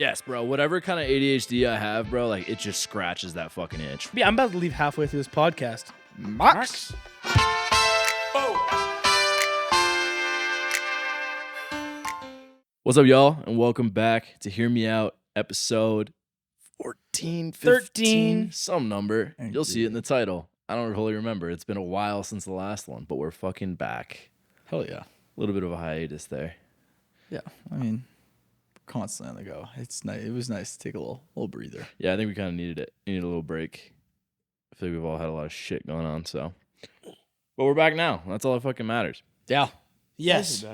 Yes, bro. Whatever kind of ADHD I have, bro, like it just scratches that fucking itch. Yeah, I'm about to leave halfway through this podcast. Max. What's up, y'all? And welcome back to Hear Me Out, episode 14, 15, some number. You'll see it in the title. I don't totally remember. It's been a while since the last one, but we're fucking back. Hell yeah. A little bit of a hiatus there. Yeah, I mean, constantly on the go. It's nice. It was nice to take a little breather. Yeah, I think we kind of needed it. We needed a little break. I feel like we've all had a lot of shit going on, so. But we're back now. That's all that fucking matters. Yeah. Yes.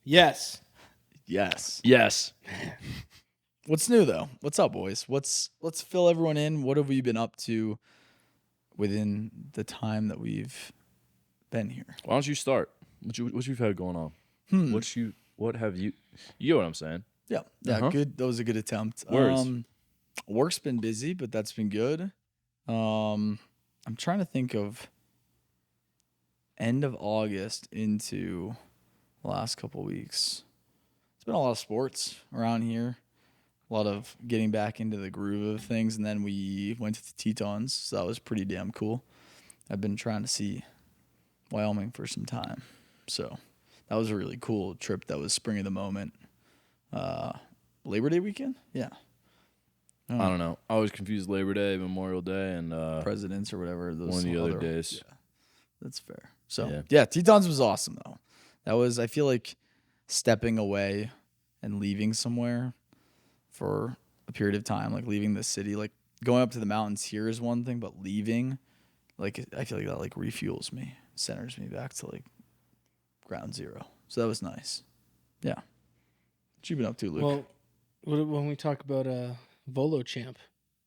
Yes. Yes. Yes. What's new though? What's up, boys? Let's fill everyone in. What have we been up to within the time that we've been here? Why don't you start? What you've had going on? What have you? You know what I'm saying? Yeah. Good. That was a good attempt. Words. Work's been busy, but that's been good. I'm trying to think of end of August into the last couple weeks. It's been a lot of sports around here. A lot of getting back into the groove of things, and then we went to the Tetons, so that was pretty damn cool. I've been trying to see Wyoming for some time, so that was a really cool trip. That was spring of the moment. Labor Day weekend? Yeah. I don't know. I always confuse Labor Day, Memorial Day, and Presidents or whatever. Those one of the other days. Yeah, that's fair. So, yeah, Tetons was awesome, though. That was, I feel like, stepping away and leaving somewhere for a period of time, like leaving the city. Like, going up to the mountains here is one thing, but leaving, like, I feel like that, like, refuels me, centers me back to, like, ground zero. So that was nice. Yeah. What you been up to, Luke? Well, when we talk about Volo Champ.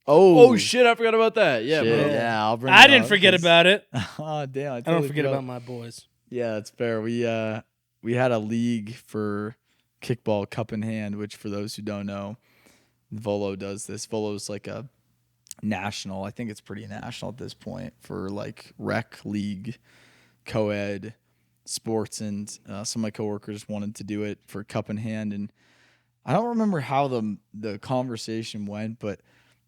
Oh shit! I forgot about that. Yeah, shit, bro. Yeah, I'll bring. I didn't forget about it. Oh damn! I don't forget about my boys. Yeah, that's fair. We had a league for Kickball Cup in Hand, which for those who don't know, Volo does this. Volo's like a national. I think it's pretty national at this point for like rec league, co-ed sports, and some of my coworkers wanted to do it for Cup in Hand, and I don't remember how the conversation went, but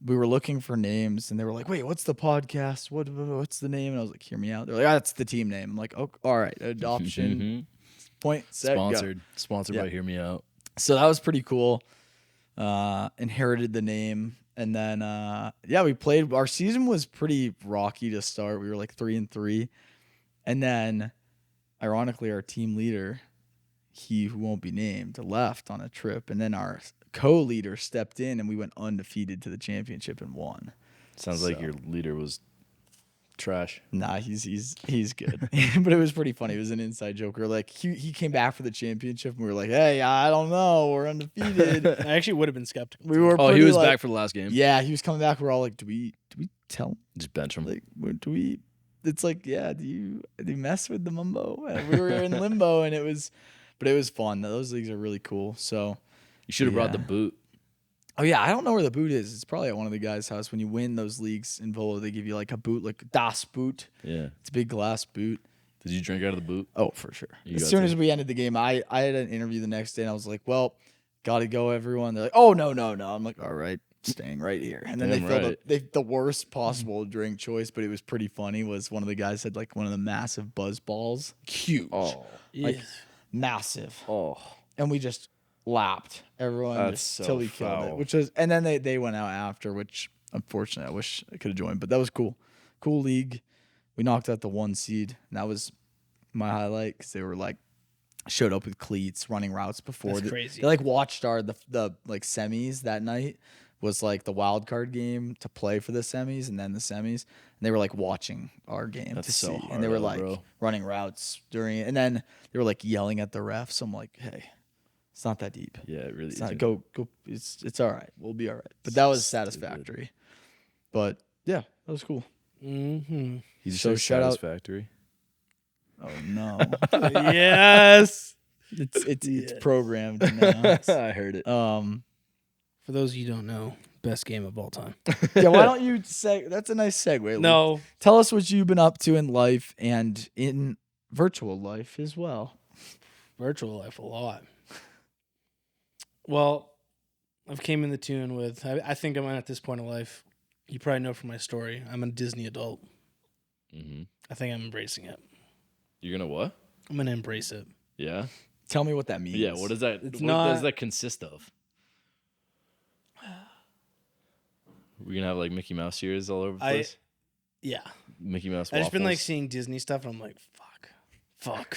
we were looking for names, and they were like, "Wait, what's the podcast? What's the name?" And I was like, "Hear me out." They're like, "That's the team name." I'm like, "Oh, all right, adoption point set, Sponsored by Hear Me Out." So that was pretty cool. Inherited the name, and then we played. Our season was pretty rocky to start. We were like 3-3, and then ironically, our team leader, he who won't be named, left on a trip, and then our co-leader stepped in, and we went undefeated to the championship and won. Sounds like your leader was trash. Nah, he's good. But it was pretty funny. It was an inside joke. We were like, he came back for the championship, and we were like, "Hey, I don't know, we're undefeated." I actually would have been skeptical. We were. Oh, he was back for the last game. Yeah, he was coming back. We're all like, "Do we tell him? Just bench him. Like, do we?" It's like, yeah. Do you mess with the mumbo? And we were in limbo, and it was fun. Those leagues are really cool. So. You should have brought the boot. Oh, yeah. I don't know where the boot is. It's probably at one of the guys' house. When you win those leagues in Volo, they give you like a boot, like Das Boot. Yeah. It's a big glass boot. Did you drink out of the boot? Oh, for sure. As soon as we ended the game, I had an interview the next day, and I was like, well, got to go, everyone. They're like, oh, no. I'm like, all right, staying right here. And then they filled the worst possible drink choice, but it was pretty funny. Was one of the guys had like one of the massive buzz balls. Huge. Oh. Like massive. Oh. And we just lapped everyone till we killed it, which was, and then they went out after, which unfortunately I wish I could have joined, but that was cool league. We knocked out the 1 seed, and that was my highlight because they were like showed up with cleats running routes before. That's crazy. They like watched the like semis that night was like the wild card game to play for the semis, and then the semis, and they were like watching our game to see, and they were like running routes during it, and then they were like yelling at the refs. So I'm like, hey. It's not that deep. Yeah, it really is. Not, go. It's all right. We'll be all right. But that was Satisfactory. But yeah, that was cool. Mm-hmm. He's so Satisfactory. Oh no. Yes. It's programmed now. I heard it. For those of you who don't know, best game of all time. Yeah, why don't you say that's a nice segue. No. Luke. Tell us what you've been up to in life and in virtual life as well. Virtual life a lot. Well, I've came in the tune with. I think I'm at this point in life. You probably know from my story. I'm a Disney adult. Mm-hmm. I think I'm embracing it. You're gonna what? I'm gonna embrace it. Yeah. Tell me what that means. Yeah. What does that? It's what not- does that consist of? We're gonna have like Mickey Mouse ears all over the place. Yeah. Mickey Mouse. I've just been like waffles. seeing Disney stuff, and I'm like, fuck.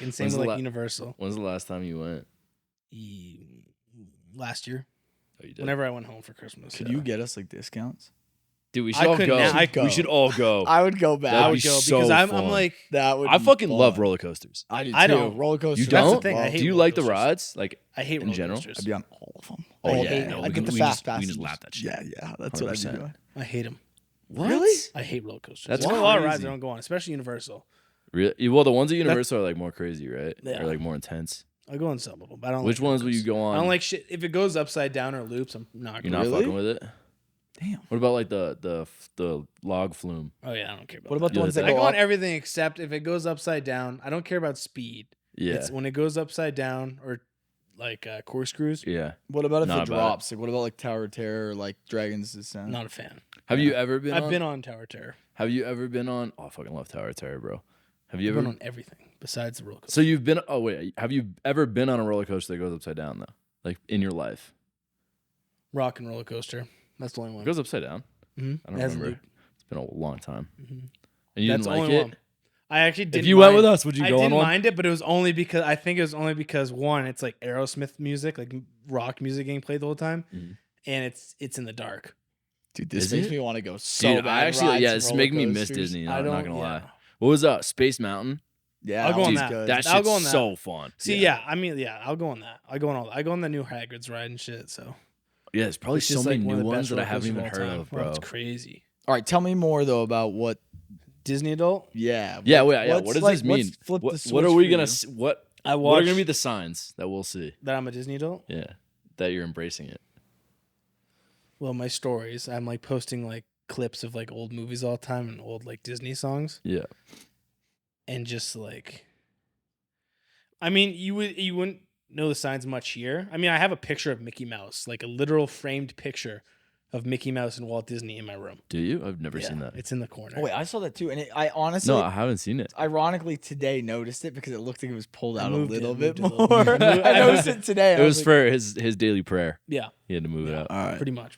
And same When's with the like Universal. When's the last time you went? Last year, Oh, you did. whenever I went home for Christmas. Could yeah. you get us like discounts? Dude, we should I all could go. now- I- We should all go. I would go back. That'd I be would go so because I'm fun. like, That would. I be fucking love fun. roller coasters. I do. I too. don't. Roller coasters. You That's the don't? thing, I hate Do you roller like the coasters. rides? Like I hate in roller general? coasters. I'd be on all of them. Oh, all yeah, day. no, we I'd can- get the we fast can passes. just lap that shit. Yeah, that's what I'd be 100%. doing. I hate them. What? Really? I hate roller coasters. That's There's only a lot of rides crazy. I don't go on, especially Universal. Really? Well, the ones at Universal are like more crazy, right? Yeah. Or like more intense. I go on some of them, but I don't. Which like ones will those. you go on? I don't like shit. If it goes upside down or loops, I'm not. You're going. not Really? fucking with it. Damn. What about like the log flume? Oh yeah, I don't care about. What about the You ones like that I go go on up? everything except if it goes upside down. I don't care about speed. Yeah. It's when it goes upside down or like corkscrews. Yeah. What about if Not it about drops? Like, what about like Tower of Terror or like Dragon's Descent? Not a fan. Have you ever been? I've on, been on Tower Terror. Have you ever been on? Oh, I fucking love Tower of Terror, bro. Have you I've ever? been on everything besides the roller coaster. So you've been? Oh wait, have you ever been on a roller coaster that goes upside down though? Like in your life? Rock and roller coaster. That's the only It one. goes upside down. Mm-hmm. I don't remember. It's been a long time. Mm-hmm. And you That's didn't the like only it? one. I actually didn't. If you went mind- with us, would you I go on didn't one? mind it, but it was only because I think it was only because one, it's like Aerosmith music, like rock music getting played the whole time, Mhm. and it's in the dark. Dude, this Is makes it? me want to go so Dude, bad. I actually, rides yeah, and it's roller making me miss coasters. Disney. I I'm don't. not gonna yeah. lie. What was Space Mountain? Yeah, I'll that go on one's that. good. That I'll shit's go on that. so fun. See, yeah, I mean, yeah, I'll go on that. I go on all. I go on the new Hagrid's ride and shit. So Yeah, there's probably it's so just, many like, one new of the ones best that I roller haven't even coasters all heard time. of, Oh, bro. it's crazy. All right, tell me more though about what. Disney adult. Yeah. Yeah, what- wait, yeah. what's, What does like, this mean? what's flip the What are switch we for gonna? you? What I What are watched gonna be the signs that we'll see? that I'm a Disney adult. Yeah, that you're embracing it. Well, my stories. I'm like posting like clips of like old movies all the time and old like Disney songs, Yeah. and just like. I mean, you wouldn't know the signs much here. I mean, I have a picture of Mickey Mouse, like a literal framed picture of Mickey Mouse and Walt Disney in my room. Do you? I've never seen Yeah, that. It's in the corner. Oh, wait, I saw that too, and I honestly, No, I haven't seen it. ironically, today noticed it because it looked like it was pulled I out a moved little it, bit moved it a more. little bit. I noticed it today. It I was like, for his daily prayer. Yeah, He had to move it Yeah. out. all right. pretty much.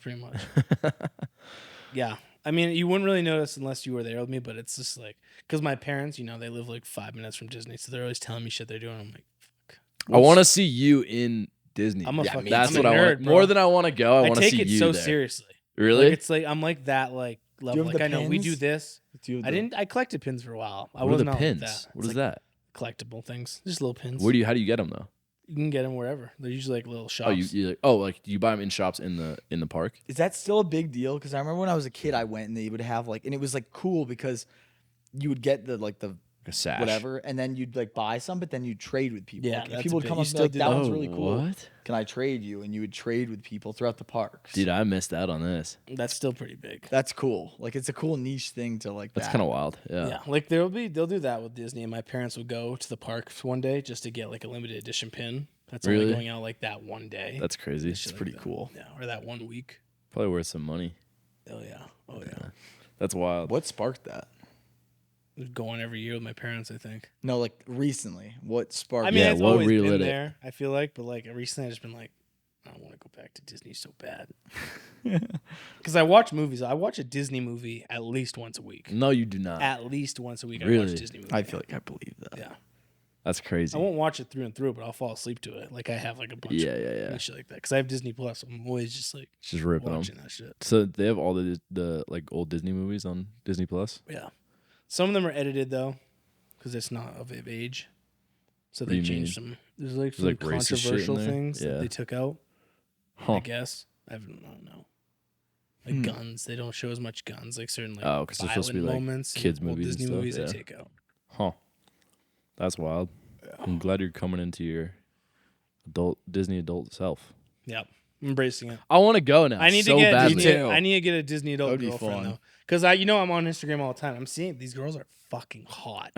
Yeah. I mean, you wouldn't really notice unless you were there with me, but it's just like, because my parents, you know, they live like 5 minutes from Disney, so they're always telling me shit they're doing. I'm like, fuck. I want to see you in Disney. I'm a Yeah, fucking, me That's I'm what a I nerd, want. bro. More than I want to go, I I want to take see it you so there. seriously. Really? Like, it's like, I'm like that, like, level. have Like, the I know we pins? do this. Do you I didn't, I collected pins for a while. I What are wasn't the out like pins? that. What It's is like that? collectible things. Just little pins. How do you get them though? You can get them wherever. They're usually like little shops. Oh, like you buy them in shops in the park? Is that still a big deal? Because I remember when I was a kid, I went and they would have like, and it was like cool because you would get the Like a sash. whatever, and then you'd like buy some, but then you'd trade with people. Yeah, Like, that's people a would bit- come you up and be still like, do "That that? one's really cool. What? Can I trade you?" And you would trade with people throughout the parks. Dude, I missed out on this. That's still pretty big. That's cool. Like it's a cool niche thing to like. That's that. kind of wild. Yeah. Yeah, like they'll do that with Disney, and my parents would go to the park one day just to get like a limited edition pin. That's Really? only going out like that one day. That's crazy. It's pretty cool. Yeah, or that 1 week. Probably worth some money. Oh yeah. That's wild. What sparked that? Go on every year with my parents, I think. No, like recently. What sparked? I mean, Yeah, it's what always relit been it? there. I feel like, but like recently, I've just been like, I want to go back to Disney so bad. Because I watch movies. I watch a Disney movie at least once a week. No, you do not. At least once a week, I Really? watch a Disney movie. I feel like I believe that. Yeah. That's crazy. I won't watch it through and through, but I'll fall asleep to it. Like I have like a bunch Yeah, of shit like that. Because I have Disney Plus. I'm always just like Just ripping them. watching that shit. So they have all the like old Disney movies on Disney Plus. Yeah. Some of them are edited though, because it's not of age. So What they do you changed mean? some. There's like some like racist shit in controversial there? things Yeah. that they took out. Huh. I guess I don't know. Like guns, they don't show as much guns. Like certain like Oh, 'cause they're supposed to be, violent like, moments. in kids old movies and Disney stuff, movies yeah. they take out. Huh. That's wild. I'm glad you're coming into your Disney adult self. Yep, I'm embracing it. I want to go now. I need so to get badly. Disney- too. I need to get a Disney adult That'd be girlfriend fun. though, because I'm on Instagram all the time. I'm seeing these girls are fucking hot.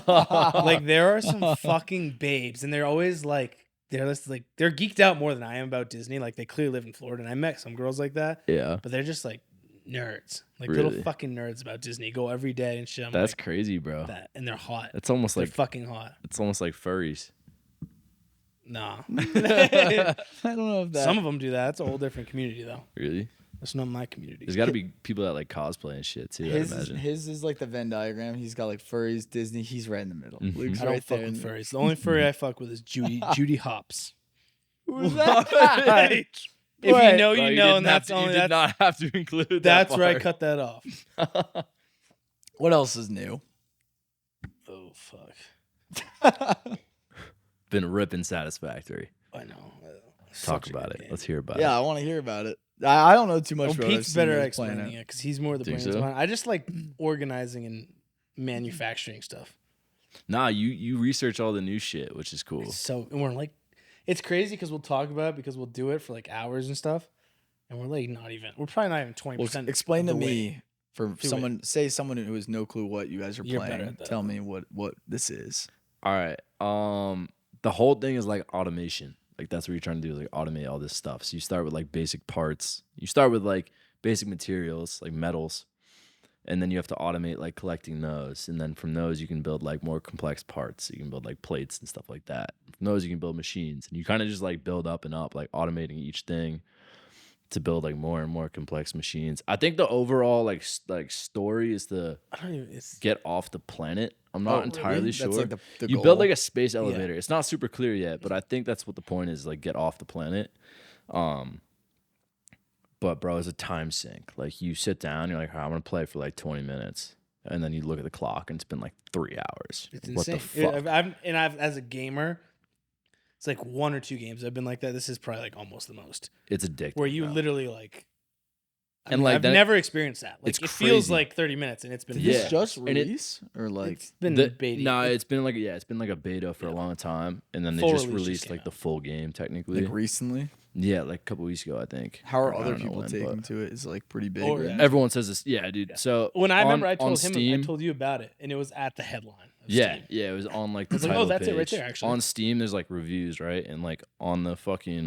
Like there are some fucking babes, and they're always like they're just like they're geeked out more than I am about Disney. Like they clearly live in Florida, and I met some girls like that. Yeah. But they're just like nerds, like Really? little fucking nerds about Disney. Go every day and shit. I'm That's like, crazy, bro. that, and they're hot. It's almost They're like fucking hot. it's almost like furries. Nah. I don't know if that. Some of them do that. That's a whole different community, though. Really? That's not my community. There's got to be people that like cosplay and shit too. I imagine. His is like the Venn diagram. He's got like furries, Disney. He's right in the middle. Mhm. Luke's I don't right fuck there. with furries. The only furry I fuck with is Judy Hops. Who's that? If you What? know, Bro, you know, didn't and that's have to, only you did that's, not have to include that. that's where I part. cut that off. What else is new? Oh fuck! Been ripping Satisfactory. I know. Talk Such a about good it. game. Let's hear about Yeah, it. I want to hear about it. I don't know too much Oh, about it. Pete's better at explaining it because he's more the Think brains so? behind. I just like organizing and manufacturing stuff. Nah, you research all the new shit, which is cool. So and we're like, it's crazy because we'll talk about it because we'll do it for like hours and stuff, and we're like we're probably not even 20%. Explain to of the way. me for someone who has no clue what you guys are You're better playing. at that. Tell me what this is. All right. The whole thing is like automation. Like that's what you're trying to do, is like automate all this stuff. So you start with like basic parts. You start with like basic materials, like metals. And then you have to automate like collecting those. And then from those you can build like more complex parts. You can build like plates and stuff like that. From those you can build machines. And you kind of just like build up and up, like automating each thing to build like more and more complex machines. I think the overall like story is to I don't even. It's get off the planet. I'm not entirely sure. That's like the You goal. build like a space elevator. It's not super clear yet, but I think that's what the point is, like get off the planet. But bro, it's a time sink. Like you sit down, you're like, I'm gonna play for like 20 minutes. And then you look at the clock and it's been like 3 hours. It's What insane. the fuck? I've as a gamer, it's like 1 or 2 games I've been like that. This is probably like almost the most. It's addictive. Where you bro. literally like. And, like, I've that- never experienced that. Like it's it feels crazy. like 30 minutes, and it's been. Did Yeah. this just And it- release or like It's been The- beta. No, it's been like a beta for a Yeah. long time, and then they Full just release just released came like the out. full game technically. like recently? Yeah, like a couple weeks ago, I think. How are I other don't know people when, taking but- to it? Is it like pretty big? Oh, right yeah. now? Everyone says this. Yeah, dude. Yeah. So When I remember, I on told him, Steam, I told you about it, and it was at the headline. Of Yeah, Steam. yeah, it was on like the was like, title oh, that's it right page. there, actually. On Steam, there's like reviews, right? And like on the fucking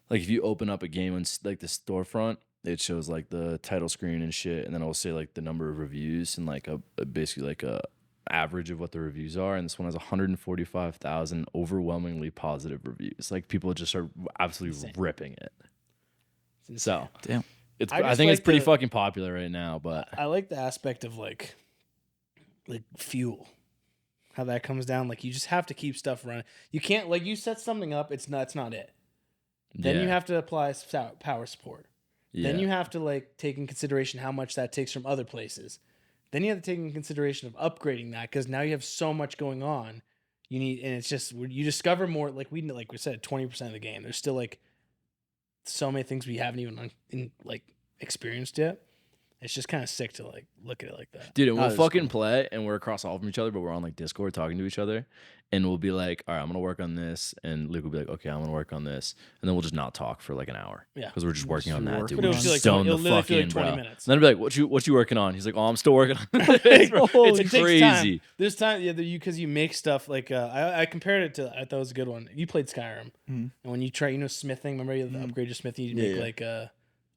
like if you open up a game on like the storefront, it shows like the title screen and shit, and then it'll say like the number of reviews and like a basically like a average of what the reviews are. And this one has 145,000 overwhelmingly positive reviews. Like people just are absolutely Insane. ripping it. It's insane. So Damn. it's I I, just think it's like pretty the- fucking popular right now, but I like the aspect of like fuel, how that comes down. Like you just have to keep stuff running. You can't like you set something up. It's not it. Then yeah, you have to apply power support. yeah. Then you have to like take in consideration how much that takes from other places. Then you have to take in consideration of upgrading that because now you have so much going on. You need, and it's just you discover more. Like we said, 20% of the game. There's still like so many things we haven't even experienced yet. It's just kind of sick to like look at it like that. Dude, and we'll That is fucking cool. play, and we're across all from each other, but we're on like Discord talking to each other, and we'll be like, "All right, I'm gonna work on this," and Luke will be like, "Okay, I'm gonna work on this," and then we'll just not talk for like an hour, Yeah. because we're just working on that, dude. But We're it'll just feel like stoned it'll the literally fuck feel like in, 20 bro. minutes. And then I'll be like, "What you working on?" He's like, "Oh, I'm still working on this." Bro. Holy- It's It takes time. crazy. There's time, yeah, because you make stuff like I compared it to. I thought it was a good one. You played Skyrim, Mhm. and when you try, smithing. Remember you have to upgrade your smithing. You Yeah, make yeah. like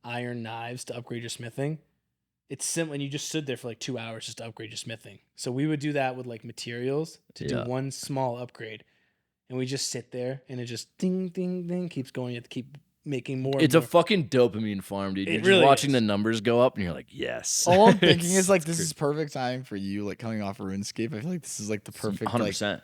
iron knives to upgrade your smithing. It's simple, and you just stood there for like 2 hours just to upgrade your smithing. So we would do that with like materials to Yeah. do one small upgrade, and we just sit there, and it just ding ding ding keeps going. You have to keep making more. It's and a more. fucking dopamine farm, dude. It You're really just watching is. the numbers go up, and you're like, "Yes." All I'm thinking It's- is like this it's is perfect time for you, like coming off of RuneScape. I feel like this is like the perfect 100%.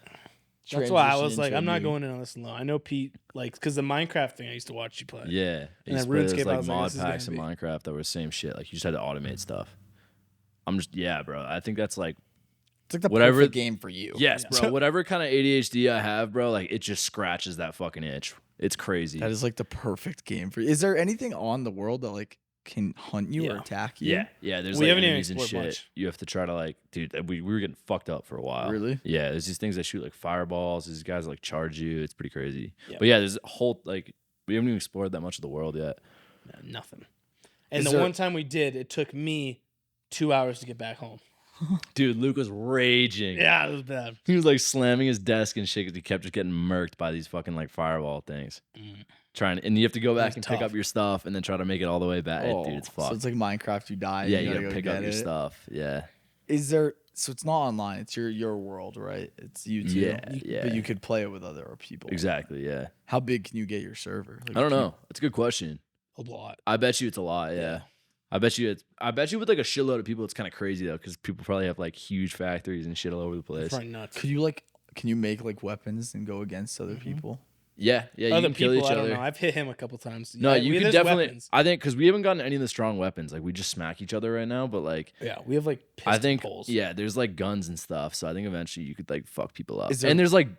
That's why I transition was like, into I'm a not new- going in on this alone. I know Pete, like, because the Minecraft thing I used to watch you play. Yeah, And then He used to RuneScape, play I those, was like, mod this is packs in gonna Minecraft that were the same shit. Like you just had to automate stuff. I'm just bro. I think that's like It's like the whatever- perfect game for you. yes, Yeah. bro. Whatever kind of ADHD I have, bro, like it just scratches that fucking itch. It's crazy. That is like the perfect game for you. Is there anything on the world that like can hunt you or Yeah. attack you? yeah. There's We like haven't even enemies and explored shit. much. You have to try to like, dude. We were getting fucked up for a while. Really? Yeah. There's these things that shoot like fireballs. These guys like charge you. It's pretty crazy. Yeah. But yeah, there's a whole like we haven't even explored that much of the world yet. Nothing. And Is the there- one time we did, it took me 2 hours to get back home. Dude, Luke was raging. Yeah, it was bad. He was like slamming his desk and shit because he kept just getting murked by these fucking like firewall things. And you have to go back and pick up your stuff and then try to make it all the way back. Dude, it's fucked. So it's like Minecraft, you die. Yeah, and you gotta gotta go pick get up your it. stuff. Yeah. So it's not online. It's your world, right? It's you two. Yeah. But you could play it with other people. Exactly, yeah. How big can you get your server? Like, I don't know. That's a good question. A lot. I bet you it's a lot, yeah. I bet you with like a shitload of people, it's kind of crazy though, because people probably have like huge factories and shit all over the place. Probably nuts. Can you make like weapons and go against other people? Yeah, you Other can kill people, each I don't other. know. I've hit him a couple times. No, you can there's definitely. weapons. I think because we haven't gotten any of the strong weapons. Like we just smack each other right now, but like Yeah, we have like piston I think poles. there's like guns and stuff. So I think eventually you could like fuck people up. Is there- And there's like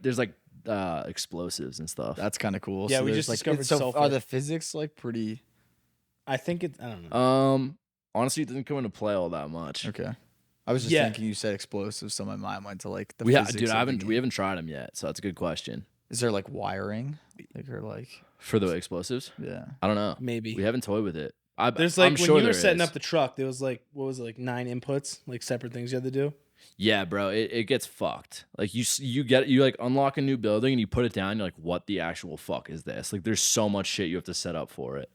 explosives and stuff. That's kind of cool. Yeah, So we there's, just like, discovered so sulfur. are the physics like pretty? I think I don't know. Honestly, it didn't come into play all that much. Okay. I was just thinking you said explosives, so my mind went to like the physics. Dude, of the we game. haven't tried them yet, so that's a good question. Is there like wiring? Like or like For the explosives? yeah. I don't know. Maybe. We haven't toyed with it. There's like I'm when sure you were there setting is. up the truck, there was like what was it, like 9 inputs, like separate things you had to do. Yeah, bro, it gets fucked. Like you like unlock a new building and you put it down. You're like, what the actual fuck is this? Like, there's so much shit you have to set up for it.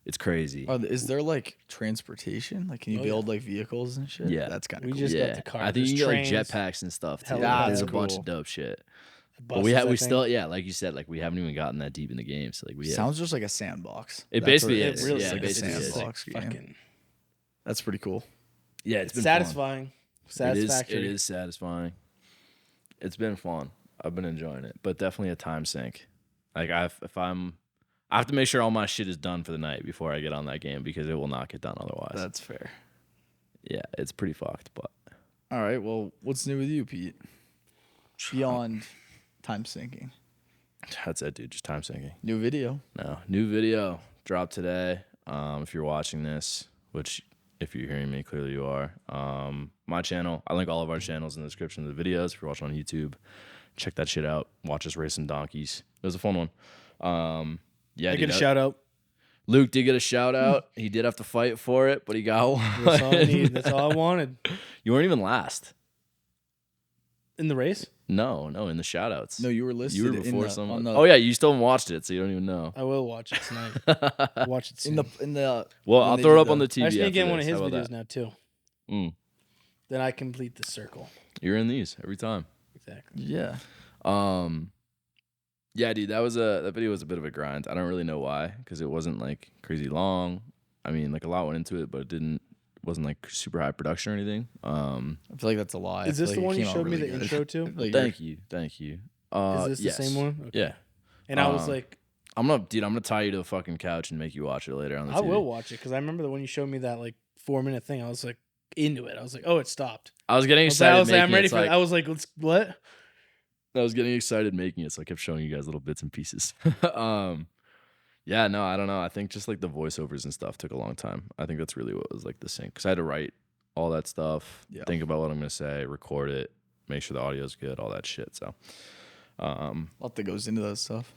It's crazy. Is there like transportation? Like, can you Oh, build like vehicles and shit? Yeah. That's kind of We cool. just Yeah, got the car. I think you There's can get like trains, jetpacks and stuff too. helicopters. There's a That's bunch cool. of dope shit. But buses, I we think. still like you said, like we haven't even gotten that deep in the game. So like we have, Sounds just like a sandbox. It That's basically what is. It really Yeah, is. it like a basically is. sandbox game. Fucking That's pretty cool. yeah, it's been satisfying. Fun. Satisfactory. It is satisfying. It's been fun. I've been enjoying it, but definitely a time sink. Like I have to make sure all my shit is done for the night before I get on that game because it will not get done otherwise. That's fair. Yeah, it's pretty fucked, but All right. Well, what's new with you, Pete? Beyond time sinking. that's it, dude. Just time sinking. New video. No, new video dropped today. If you're watching this, which if you're hearing me, clearly you are. My channel, I link all of our channels in the description of the videos. If you're watching on YouTube, check that shit out. Watch us race some donkeys. It was a fun one. Yeah, I dude, get a shout out. Luke did get a shout out. He did have to fight for it, but he got one. That's all I need. That's all I wanted You weren't even last. in the race. No, in the shout outs. No, you were listed. You were in before the, someone. on the, Oh yeah, you still haven't watched it, so you don't even know. I will watch it tonight. Watch it soon. in the. Well, when I'll they throw it did up on the TV. I just need to get after one of this. his How about videos that? now too. Mm. Then I complete the circle. You're in these every time. Exactly. Yeah. Yeah, dude, that video was a bit of a grind. I don't really know why, because it wasn't like crazy long. I mean, like a lot went into it, but it wasn't like super high production or anything. I feel like that's a lie. Is I this feel the like one it you came out showed me really the good. intro to? I feel like Thank you. Is this Yes. the same one? Okay. Yeah. And I was like, I'm gonna tie you to the fucking couch and make you watch it later on the I TV. will watch it because I remember when you showed me that like 4-minute thing. I was like into it. I was like, oh, it stopped. I was getting I was excited. like, I'm making ready it, for so it. I was like, what? I was getting excited making it, so I kept showing you guys little bits and pieces. Yeah, no, I don't know. I think just like the voiceovers and stuff took a long time. I think that's really what was like the sync, because I had to write all that stuff, think about what I'm gonna say, record it, make sure the audio's good, all that shit. So, A lot that goes into that stuff.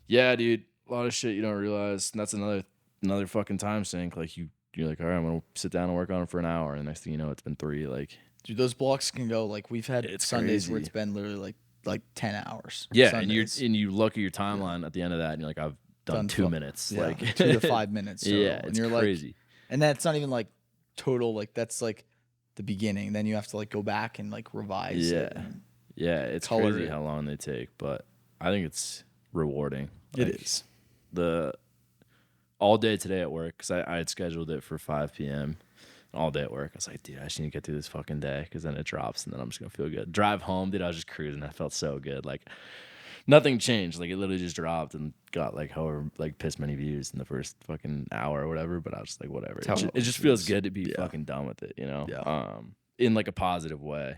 yeah, dude, a lot of shit you don't realize. And that's another fucking time sink. Like you're like, all right, I'm gonna sit down and work on it for an hour, and the next thing you know, it's been 3. Like, Dude, those blocks can go like we've had It's Sundays where crazy. it's been literally like 10 hours. yeah, Sundays. and you look at your timeline at the end of that, and you're like, I've done 2 fu- minutes. yeah, Like 2 to 5 minutes. Total. Yeah, and it's you're crazy. Like, and that's not even like total. Like that's like the beginning. Then you have to like go back and like revise. it. Yeah. Yeah, it's Color crazy it. how long they take, but I think it's rewarding. It Like, is. All day today at work, because I had scheduled it for 5 p.m. all day at work. I was like, dude, I just need to get through this fucking day, because then it drops, and then I'm just going to feel good. Drive home, dude, I was just cruising. I felt so good. Like, nothing changed. Like, it literally just dropped and got, like, however, like, piss many views in the first fucking hour or whatever, but I was just like, whatever. how It it just feels feels. good to be Yeah. fucking done with it, you know? Yeah. In, like, a positive way.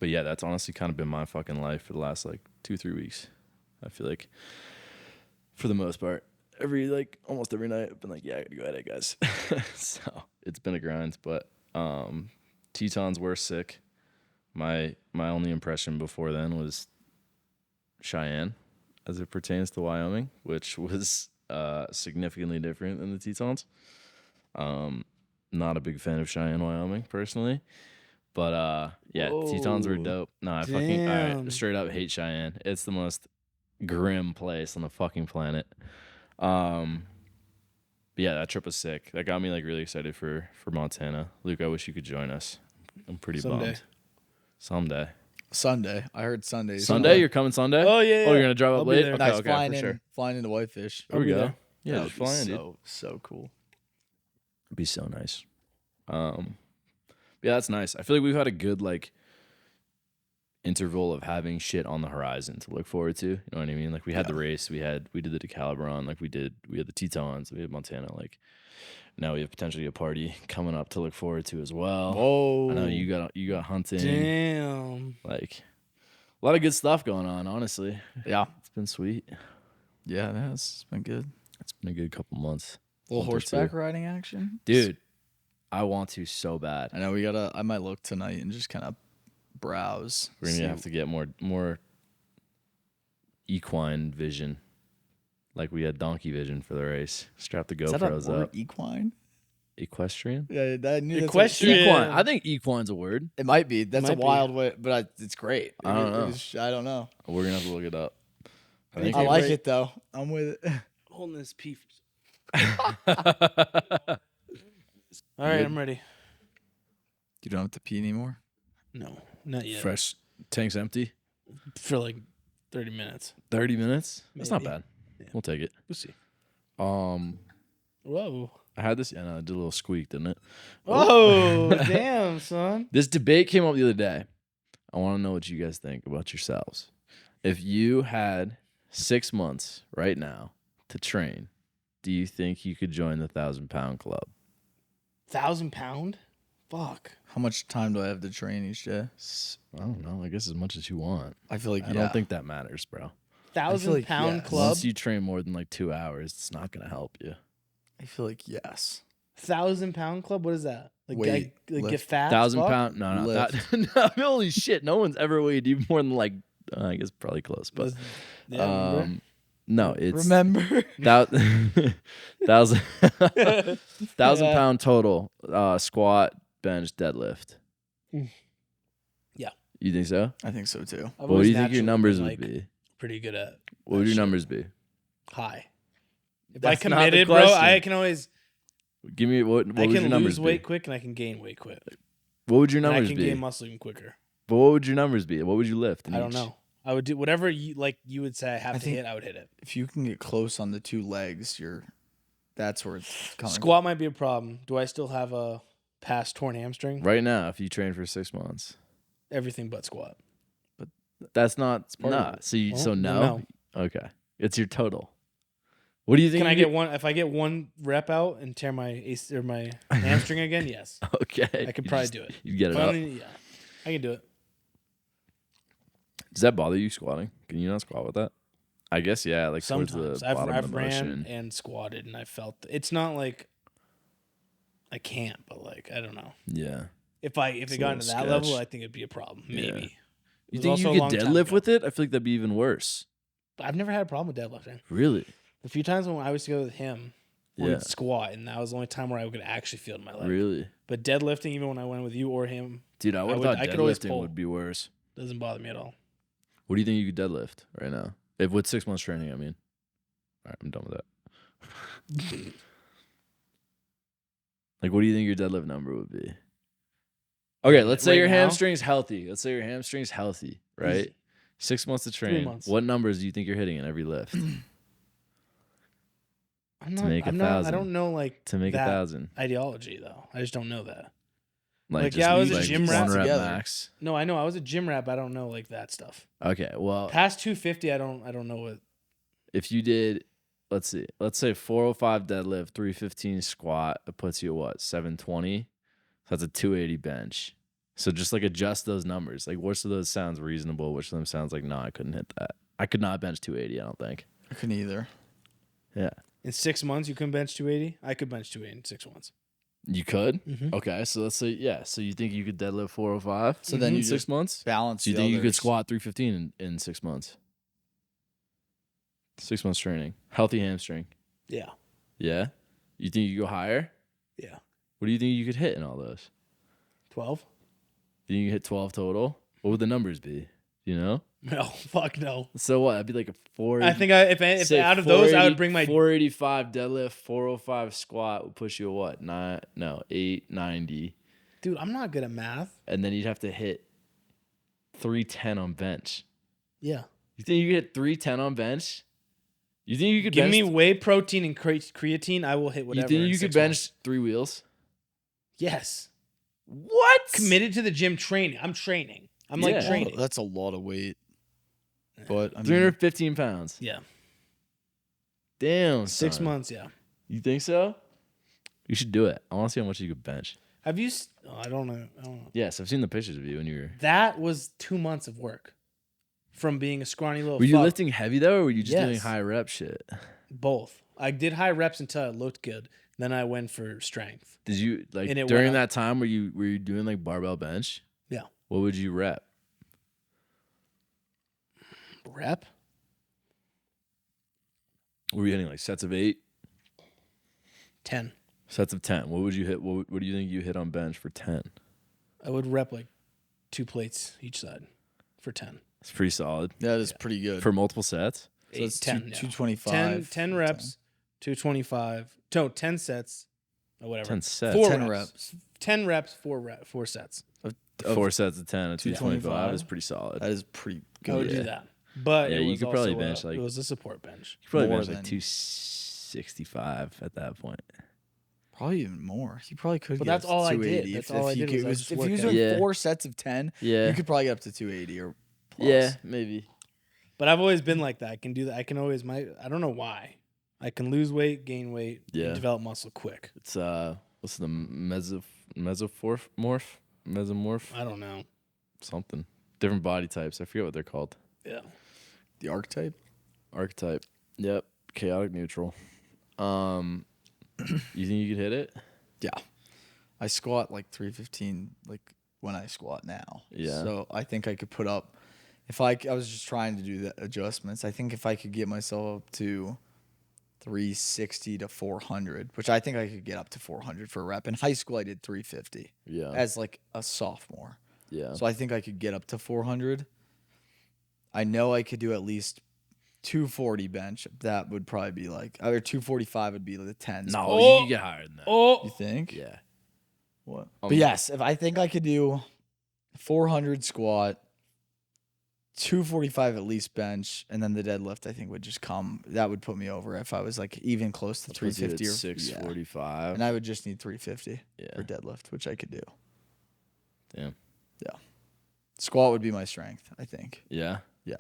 But yeah, that's honestly kind of been my fucking life for the last like 2-3 weeks. I feel like for the most part, almost every night I've been like, yeah, I gotta go edit, guys. So it's been a grind, but Tetons were sick. My only impression before then was Cheyenne as it pertains to Wyoming, which was significantly different than the Tetons. not a big fan of Cheyenne, Wyoming, personally. But yeah, Tetons were Whoa. dope. No, I Damn. straight up hate Cheyenne. It's the most grim place on the fucking planet. But yeah, that trip was sick. That got me like really excited for Montana. Luke, I wish you could join us. I'm pretty bummed. Someday. Sunday. I heard Sunday. Sunday? You're coming Sunday? Oh yeah. Oh, you're gonna drive I'll up be late? there. Okay, nice, okay, flying into Whitefish. There we I'll be go. there. Yeah, That just would be flying, dude. so cool. It'd be so nice. Yeah, that's nice. I feel like we've had a good like interval of having shit on the horizon to look forward to. You know what I mean? Like we had the race, we did the Decalibron, like we had the Tetons, we had Montana, like now we have potentially a party coming up to look forward to as well. Whoa. I know you got hunting. Damn. Like a lot of good stuff going on, honestly. Yeah. It's been sweet. Yeah, it has. It's been good. It's been a good couple months. A little Month or horseback two. riding action. Dude, I want to so bad. I know I might look tonight and just kind of browse. We're gonna see- have to get more equine vision, like we had donkey vision for the race. Strap the Is that a GoPros word? up. Equine? Equestrian. Yeah, I knew that's Equestrian. Equine. I think equine's a word. It might be. That's a Might be. wild way, but it's great. I don't know. I don't know. We're gonna have to look it up. I think I Okay, like right. it though. I'm with it. Holding this pee. it. All right, Good. I'm ready. You don't have to pee anymore. No, not yet. Fresh tank's empty. For like 30 minutes. 30 minutes. That's not Maybe. bad. Yeah. We'll take it. We'll see. I Whoa. had this. Yeah, no, it did a little squeak, didn't it? Oh, damn, son. This debate came up the other day. I want to know what you guys think about yourselves. If you had 6 months right now to train, do you think you could join the 1,000-pound club? 1,000 pound? Fuck. How much time do I have to train each day? I don't know. I guess as much as you want. I feel like I don't think that matters, bro. 1,000 like pound yes. club? Once you train more than like 2 hours, it's not going to help you. I feel like yes. 1,000 pound club? What is that? Like, Weight, like get lift. fat? 1,000 fuck? pound? No, Lift. that. No, holy shit. No one's ever weighed you more than like, I guess probably close, but Yeah, remember? no, it's Remember? 1,000 Yeah. pound total squat, bench, deadlift. Yeah. You think so? I think so too. I've What do you always think your naturally numbers been, would be? Pretty good at What would that your shit. numbers be? high. If That's I not the committed, bro, question. I can always Give me what I would your can numbers lose weight be? quick and I can gain weight quick. What would your And I numbers can be? gain muscle even quicker. But what would your numbers be? What would you lift? in I don't each? know. I would do whatever you would say I have I to think- hit, I would hit it. If you can get close on the two legs, that's where it's coming. Squat might be a problem. Do I still have a past torn hamstring? Right now, if you train for 6 months, Everything but squat. that's not part of nah. it. So you Well, so then no? Okay, it's your total. What do you think? Can I you get one? If I get one rep out and tear my my hamstring again, yes, Okay, I could you probably just- do it. You get it But I up. mean, yeah, I can do it. Does that bother you squatting? Can you not squat with that? I guess yeah. Like towards Sometimes the bottom of I've the ran motion. and squatted, and I felt it's not like I can't, but like I don't know. Yeah. If it It's a got into little that level, sketch. I think it'd be a problem. Yeah. Maybe. You was think you also a could long time deadlift ago. with it? I feel like that'd be even worse. But I've never had a problem with deadlifting. Really? The few times when I was together with him, Yeah. we'd squat, and that was the only time where I could actually feel it in my leg. Really? But deadlifting, even when I went with you or him, Dude, I would have would- thought I could always deadlifting pull. would be worse. doesn't bother me at all. What do you think you could deadlift right now? If with 6 months training, I mean. All right, I'm done with that. Like, what do you think your deadlift number would be? Okay, let's say Right your now? hamstring's healthy. Let's say your hamstring's healthy, right? 6 months to train. months. What numbers do you think you're hitting in every lift I'm To not. make I'm not. 1,000. I don't know like to make that 1,000? ideology though. I just don't know that. Like, yeah, I was a like gym one rat rep together. max. No, I know. I was a gym rat, but I don't know like that stuff. Okay, well, Past 250, I don't know what. if you did, let's say 405 deadlift, 315 squat, it puts you at what, 720? So that's a 280 bench. So just like adjust those numbers. Like, which of those sounds reasonable? Which of them sounds like, no, I couldn't hit that. I could not bench 280, I don't think. I couldn't either. Yeah. In 6 months, you couldn't bench 280. I could bench 280 in 6 months. You could? Mm-hmm. Okay, so let's say, yeah. So you think you could deadlift 405? So then in you 6 just months? balance. So you the think you could others. squat 315 in 6 months? 6 months training. Healthy hamstring. Yeah, Yeah? You think you go higher? yeah. What What do you think you could hit in all those? 12. Do you hit 12 total? What would the numbers be? You know? No, fuck no. So what? I'd be like a 4. I think if out of those, I would bring my 485 deadlift, 405 squat would push you at what? 890. Dude, I'm not good at math. And then you'd have to hit 310 on bench. Yeah. You think you could hit 310 on bench? You think you could give bench me whey protein and creatine? I will hit whatever. You think you could bench months. 3 wheels? Yes. What? Committed to the gym training. I'm training. I'm like training. Oh, that's a lot of weight. But I mean, 315 pounds. Yeah. Damn. 6 son. months. Yeah. You think so? You should do it. I want to see how much you could bench. Have you? I don't know. Yes, I've seen the pictures of you when you were. That was 2 months of work. From being a scrawny little. Were you fuck. lifting heavy though, or were you just doing Yes. high rep shit? Both. I did high reps until it looked good. Then I went for strength. Did you like And it during went that time? Were you doing like barbell bench? Yeah. What would you rep? Rep? Were you hitting like sets of 8? 10. Sets of 10. What would you hit? What do you think you hit on bench for 10? I would rep like 2 plates each side for 10. It's pretty solid that is pretty good. for multiple sets. So it's 10. 225. 10 reps, 225. No, 10 sets. Or whatever. 10 sets. 10 reps. 10 reps, 4 sets. 4 sets of 10 at 225 225 is pretty solid. That is pretty good. I would do that. But Yeah, it you was could probably also bench, like- it was a support bench. You probably More bench like than- 265 at that point. Probably even more. You probably could But get that's up to all I did. 280 That's if all I you did could- was I just if work you was out. doing Yeah. 4 sets of 10, Yeah. you could probably get up to 280 or plus. Yeah, maybe. But I've always been like that. I can do that. I can always I don't know why. I can lose weight, gain weight, Yeah. and develop muscle quick. It's what's the mesomorph? Mesomorph? I don't know. Something. Different body types. I forget what they're called. Yeah. The archetype. Archetype. Yep. Chaotic neutral. You think you could hit it? Yeah. I squat like 315 like when I squat now. Yeah. So I think I could put up if I was just trying to do the adjustments. I think if I could get myself up to 360 to 400, which I think I could get up to 400 for a rep. In high school, I did 350 Yeah. as like a sophomore. Yeah. So I think I could get up to 400. I know I could do at least 240 bench. That would probably be like, either 245 would be the 10s. No, Oh. you can get higher than that. Oh, You think? Yeah. What? But yes, if I think I could do 400 squat, 245 at least bench, and then the deadlift I think would just come. That would put me over if I was like even close to 350 or 645. And I would just need 350 Yeah. for deadlift, which I could do. Damn. Yeah. Squat would be my strength, I think. Yeah. Yeah.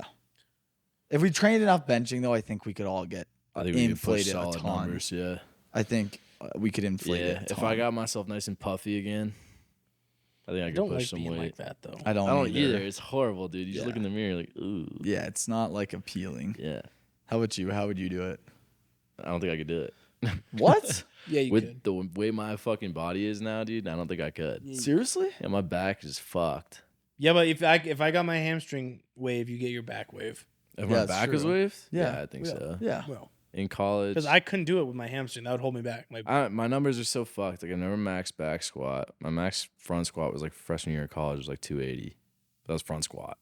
If we trained enough benching, though, I think we could all get I think we could push inflated a solid ton. numbers. Yeah. I think we could inflate it. Yeah. A If ton. I got myself nice and puffy again, I think I I could don't push like some being weight. like that though. I don't, I don't either. It's horrible, dude. You just Yeah. look in the mirror like, ooh. Yeah, it's not like appealing. Yeah. How about you? How would you do it? I don't think I could do it. What? Yeah, you With could. the way my fucking body is now, dude, I don't think I could. Seriously? Yeah, my back is fucked. Yeah, but if I got my hamstring wave, you get your back wave. If Yeah, my it's back is true. waved? Yeah. I think Yeah. so. Yeah. Well, In college, because I couldn't do it with my hamstring. That would hold me back. my numbers are so fucked. Like I never max back squat. My max front squat was like freshman year of college was like 280. That was front squat.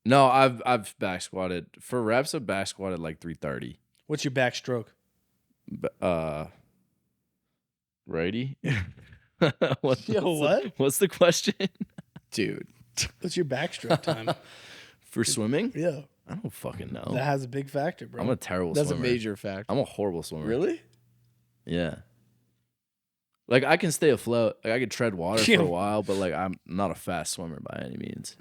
No, I've back squatted for reps. I've back squatted like 330. What's your backstroke? Righty. What's What's the question Dude. What's your backstroke time? for swimming? Yeah, I don't fucking know. that has a big factor, bro. I'm a terrible That's swimmer. a major factor. I'm a horrible swimmer. Really? Yeah. Like I can stay afloat. Like I could tread water for a while, but like I'm not a fast swimmer by any means.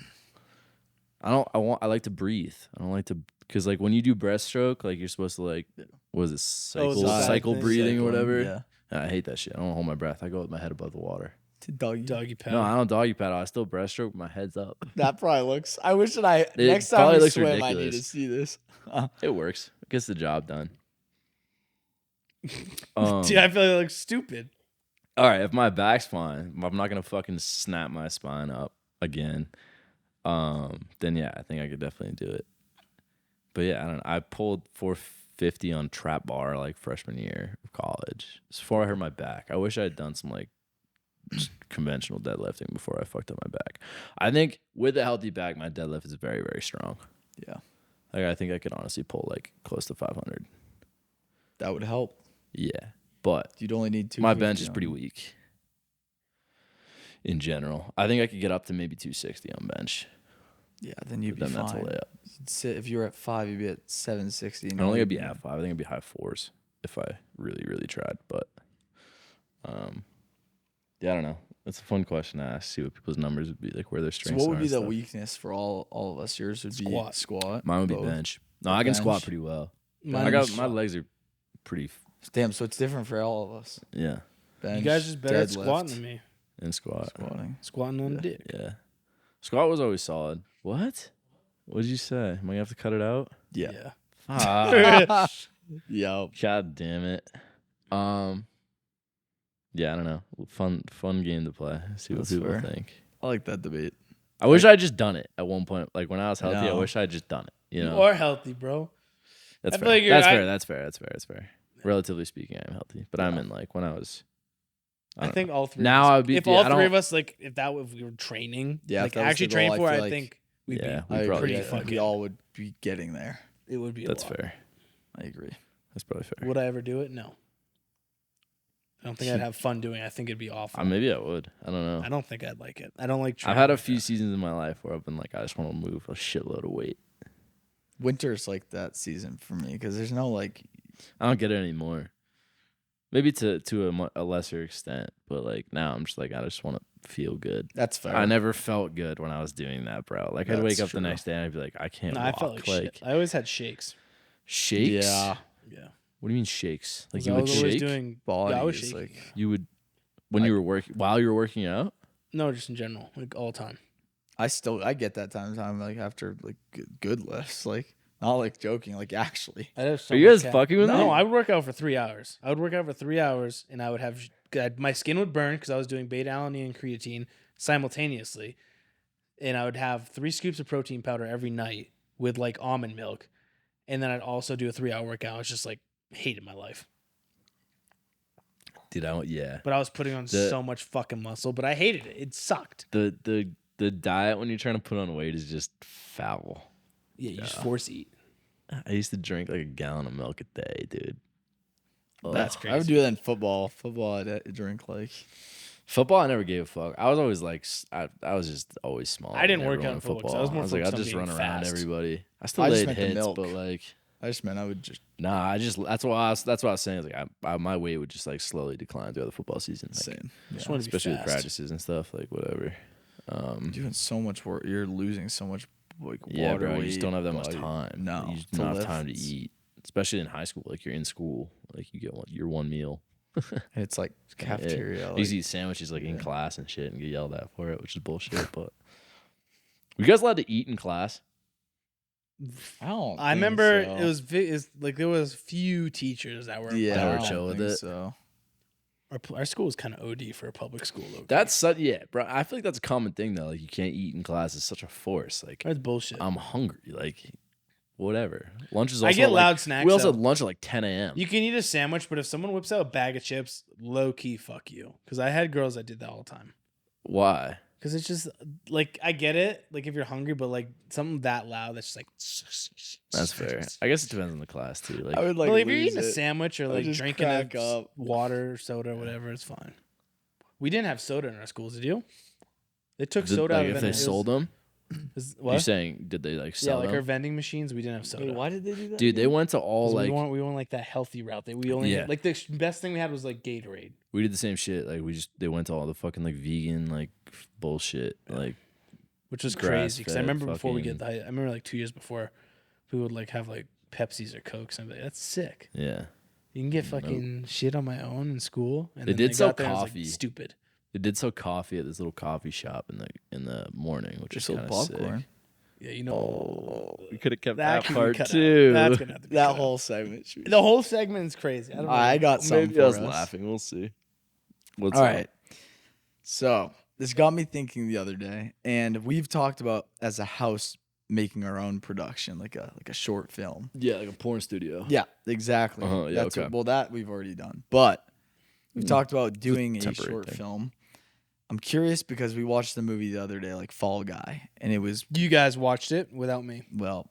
I like to breathe. I don't like to because like when you do breaststroke, like you're supposed to like what is it cycle thing. breathing or whatever. Yeah. I hate that shit. I don't hold my breath. I go with my head above the water. To doggy. Doggy paddle. No, I don't doggy paddle. I still breaststroke with my head's up. That probably looks. I wish that I It next time probably we looks swim, I need to ridiculous. see this. It works. It gets the job done. Dude, I feel like it looks stupid. All right, if my back's fine, I'm not gonna fucking snap my spine up again. Then yeah, I think I could definitely do it. But yeah, I don't know. I pulled 250 on trap bar like freshman year of college. It's before I hurt my back. I wish I had done some like just conventional deadlifting before I fucked up my back. I think with a healthy back, my deadlift is very, very strong. Yeah. Like I think I could honestly pull like close to 500. That would help. Yeah, but You'd only need 250. my bench is pretty weak in general. I think I could get up to maybe 260 on bench. Yeah, then you'd be Then that's a fine. layup. If you were at 5, you'd be at 760. I don't think I'd be at 5. I think I'd be high 4s if I really, really tried. But, yeah, I don't know. It's a fun question to ask. See what people's numbers would be, like where their So strengths are. what would be and the stuff. weakness for all of us? Yours would be squat. Mine would be both. bench. No, I can squat Bench. pretty well. Mine My is- legs are pretty. Damn, so it's different for all of us. Yeah, Bench, You guys just better at deadlift, squatting than me. and squat. Squatting. Squatting on dick. Yeah, squat was always solid. What? What did you say? Am I gonna have to cut it out? Yeah. Ah, Yo. God damn it. Yeah, I don't know. Fun game to play. See what That's people fair. think. I like that debate. I wish I had just done it at one point. Like when I was healthy, I No. wish I had just done it. You know, You are healthy, bro. that's I fair. feel like That's fair. Relatively speaking, I am healthy, but I'm in like when I was. I don't think all three. Now of us, I would be- if yeah, all I three don't- of us like if we were training, Yeah, if like that was actually the train goal, for, I I feel like- think we'd Yeah, be we I probably agree. pretty We fucking. all would be getting there. It would be. That's a lot. fair. I agree. That's probably fair. Would I ever do it? No. I don't think I'd have fun doing it. I think it'd be awful. Maybe I would. I don't know. I don't think I'd like it. I don't like. I've had a training few like that. seasons in my life where I've been like, I just want to move a shitload of weight. Winter's like that season for me because there's no like. I don't get it anymore. Maybe to a lesser extent, but like now I'm just like I just want to feel good. That's fair. I never felt good when I was doing that, bro. Like I'd That's wake up true. the next day and I'd be like, I can't No, walk. I felt like shit. I always had shakes. Shakes? Yeah. Yeah. What do you mean shakes? Like 'Cause you I would was always shake? doing. Body Yeah, I was is shaking. like You would when you were working while you were working out? No, just in general, like all the time. I get that time to time like after like good lifts like not like joking like actually. I have so Are you much guys fucking with me? No, I would work out for 3 hours. I would work out for 3 hours, and I would have my skin would burn because I was doing beta alanine and creatine simultaneously, and I would have 3 scoops of protein powder every night with like almond milk, and then I'd also do a 3-hour workout. I was just like hated my life, Dude, yeah. but I was putting on The- so much fucking muscle, but I hated it. It sucked. The diet when you're trying to put on weight is just foul. Yeah, you just force eat. I used to drink like a gallon of milk a day, dude. That's I crazy. would do that in football. Football I'd drink like Football, I never gave a fuck. I was always like, I was just always small. I didn't than work everyone out in football 'cause I was more like, focused I'll on just being run around fast. everybody. I still I just laid meant the hits, milk. but like, I just meant I would just nah. That's what I was saying. Is like, my weight would just like slowly decline throughout the football season, like, same. Just Yeah. wanted to be especially with fast. practices and stuff, like whatever. Doing so much work. You're losing so much like Yeah, water bro, you weight, just don't have that much body- time. No, you just to don't have lift. time to eat, especially in high school. Like you're in school, like you get your one meal. And it's like cafeteria. You Like, used to eat sandwiches like in class and shit and get yelled at for it, which is bullshit. But were you guys allowed to eat in class? I remember it was like there was few teachers that were yeah, that were I don't chill with think it. So Our school was kind of OD for a public school. Though. That's such bro. I feel like that's a common thing though. Like you can't eat in class. It's such a force. Like That's bullshit. I'm hungry. Like whatever. Lunch is also I get like- loud snacks. We also though. had lunch at like 10 a.m. You can eat a sandwich, but if someone whips out a bag of chips, low key, fuck you. Because I had girls that did that all the time. Why? Because it's just like I get it, like if you're hungry, but like something that loud that's just like. That's fair. I guess it depends on the class too. Like I would like. Well, if you're lose eating a it. sandwich or I'll like just drinking crack up. water, soda, whatever, it's fine. We didn't have soda in our schools, did you? They took did- soda like, out of if it. they It was- sold them. What? You're saying did they like Yeah, sell like them? our vending machines, we didn't have soda. Wait, why did they do that? Dude, they went to all 'Cause like we went like that healthy route. We only Yeah. had, like the best thing we had was like Gatorade. we did the same shit. Like they went to all the fucking like vegan like bullshit. Like Which was Grass crazy because I fed remember before we fucking- get I remember like 2 years before, we would like have like Pepsis or Cokes. And I'm like, that's sick. yeah. You can get fucking shit on my own in school. And They then did sell got there and it was, coffee. like, stupid. They did sell coffee at this little coffee shop in the morning, which Just is sold kind of popcorn. sick. Yeah, you know. We could have kept That that, can be part cut out. too. That's gonna have to be That cut out. whole segment. Should be- The whole segment is crazy. I don't know. I got some. Maybe for I was us. laughing. We'll see. What's All up? right. So this got me thinking the other day, and we've talked about as a house making our own production, like a short film. Yeah, like a porn studio. Yeah, exactly. Yeah, okay. That we've already done. But we've talked about doing a temporary short thing. film. I'm curious because we watched the movie the other day, like Fall Guy, and it was, You guys watched it without me. well,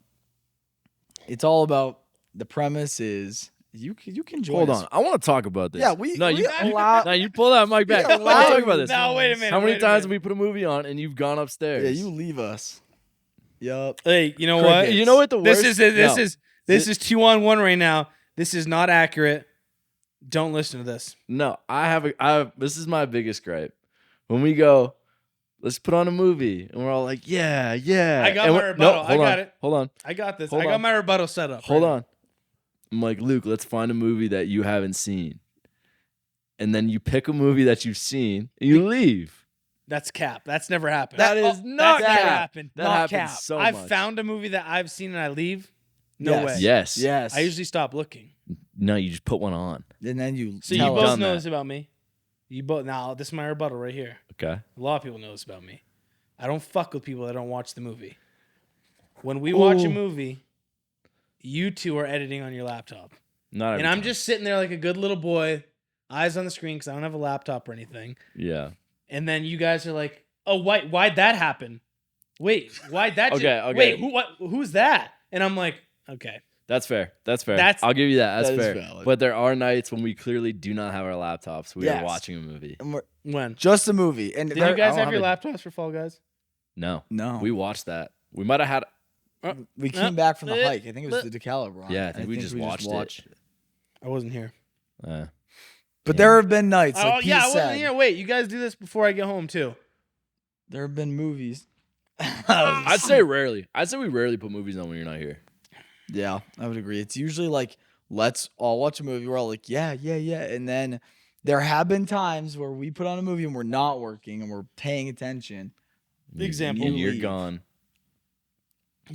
it's all about, the premise is you can join Hold us. on, I want to talk about this. Yeah, you pull that mic back. We I want to talk about this. No, wait a minute. How many wait a times have minute. we put a movie on and you've gone upstairs? Yeah, you leave us. Yup. Hey, you know Crickets. what? You know what the worst? This is 2-on-1 right now. This is not accurate. Don't listen to this. No, I have. This is my biggest gripe. When we go, let's put on a movie, and we're all like, yeah. I got And my we- rebuttal. I hold got on, it. Hold on. I got this. Hold I got on. my rebuttal set up. Hold right on. I'm like, Luke, let's find a movie that you haven't seen. And then you pick a movie that you've seen and you leave. That's cap. That's never happened. That is not that's never cap. happened. That Not happens cap. so I've much. found a movie that I've seen and I leave. No Yes. way. Yes. Yes. I usually stop looking. No, you just put one on. And then you So you tell both us. done know that. this about me. You both. Now this is my rebuttal right here. Okay. A lot of people know this about me. I don't fuck with people that don't watch the movie. When we watch a Ooh. movie, you two are editing on your laptop. Not every And I'm time. just sitting there like a good little boy, eyes on the screen because I don't have a laptop or anything. Yeah. And then you guys are like, "Oh, why'd that happen? Wait, why'd that? Okay. Wait, who's that?" And I'm like, "Okay, That's fair. That's- I'll give you that. That's that is fair. valid. But there are nights when we clearly do not have our laptops. We Yes. are watching a movie. And we're, when just a movie. And did there- you guys I don't have your have laptops for Fall Guys?" No. No. We watched that. We might have had. We came back from the hike. I think it was the DeCalib run. Yeah, I think we just watched it. I wasn't here. But Yeah. there have been nights. Like Oh yeah, I Pete wasn't said, here. Wait, you guys do this before I get home too. There have been movies. I'd say rarely. I'd say we rarely put movies on when you're not here. Yeah, I would agree. It's usually like, let's all watch a movie. We're all like, yeah. And then there have been times where we put on a movie and we're not working and we're paying attention. Example. And you're leave. gone.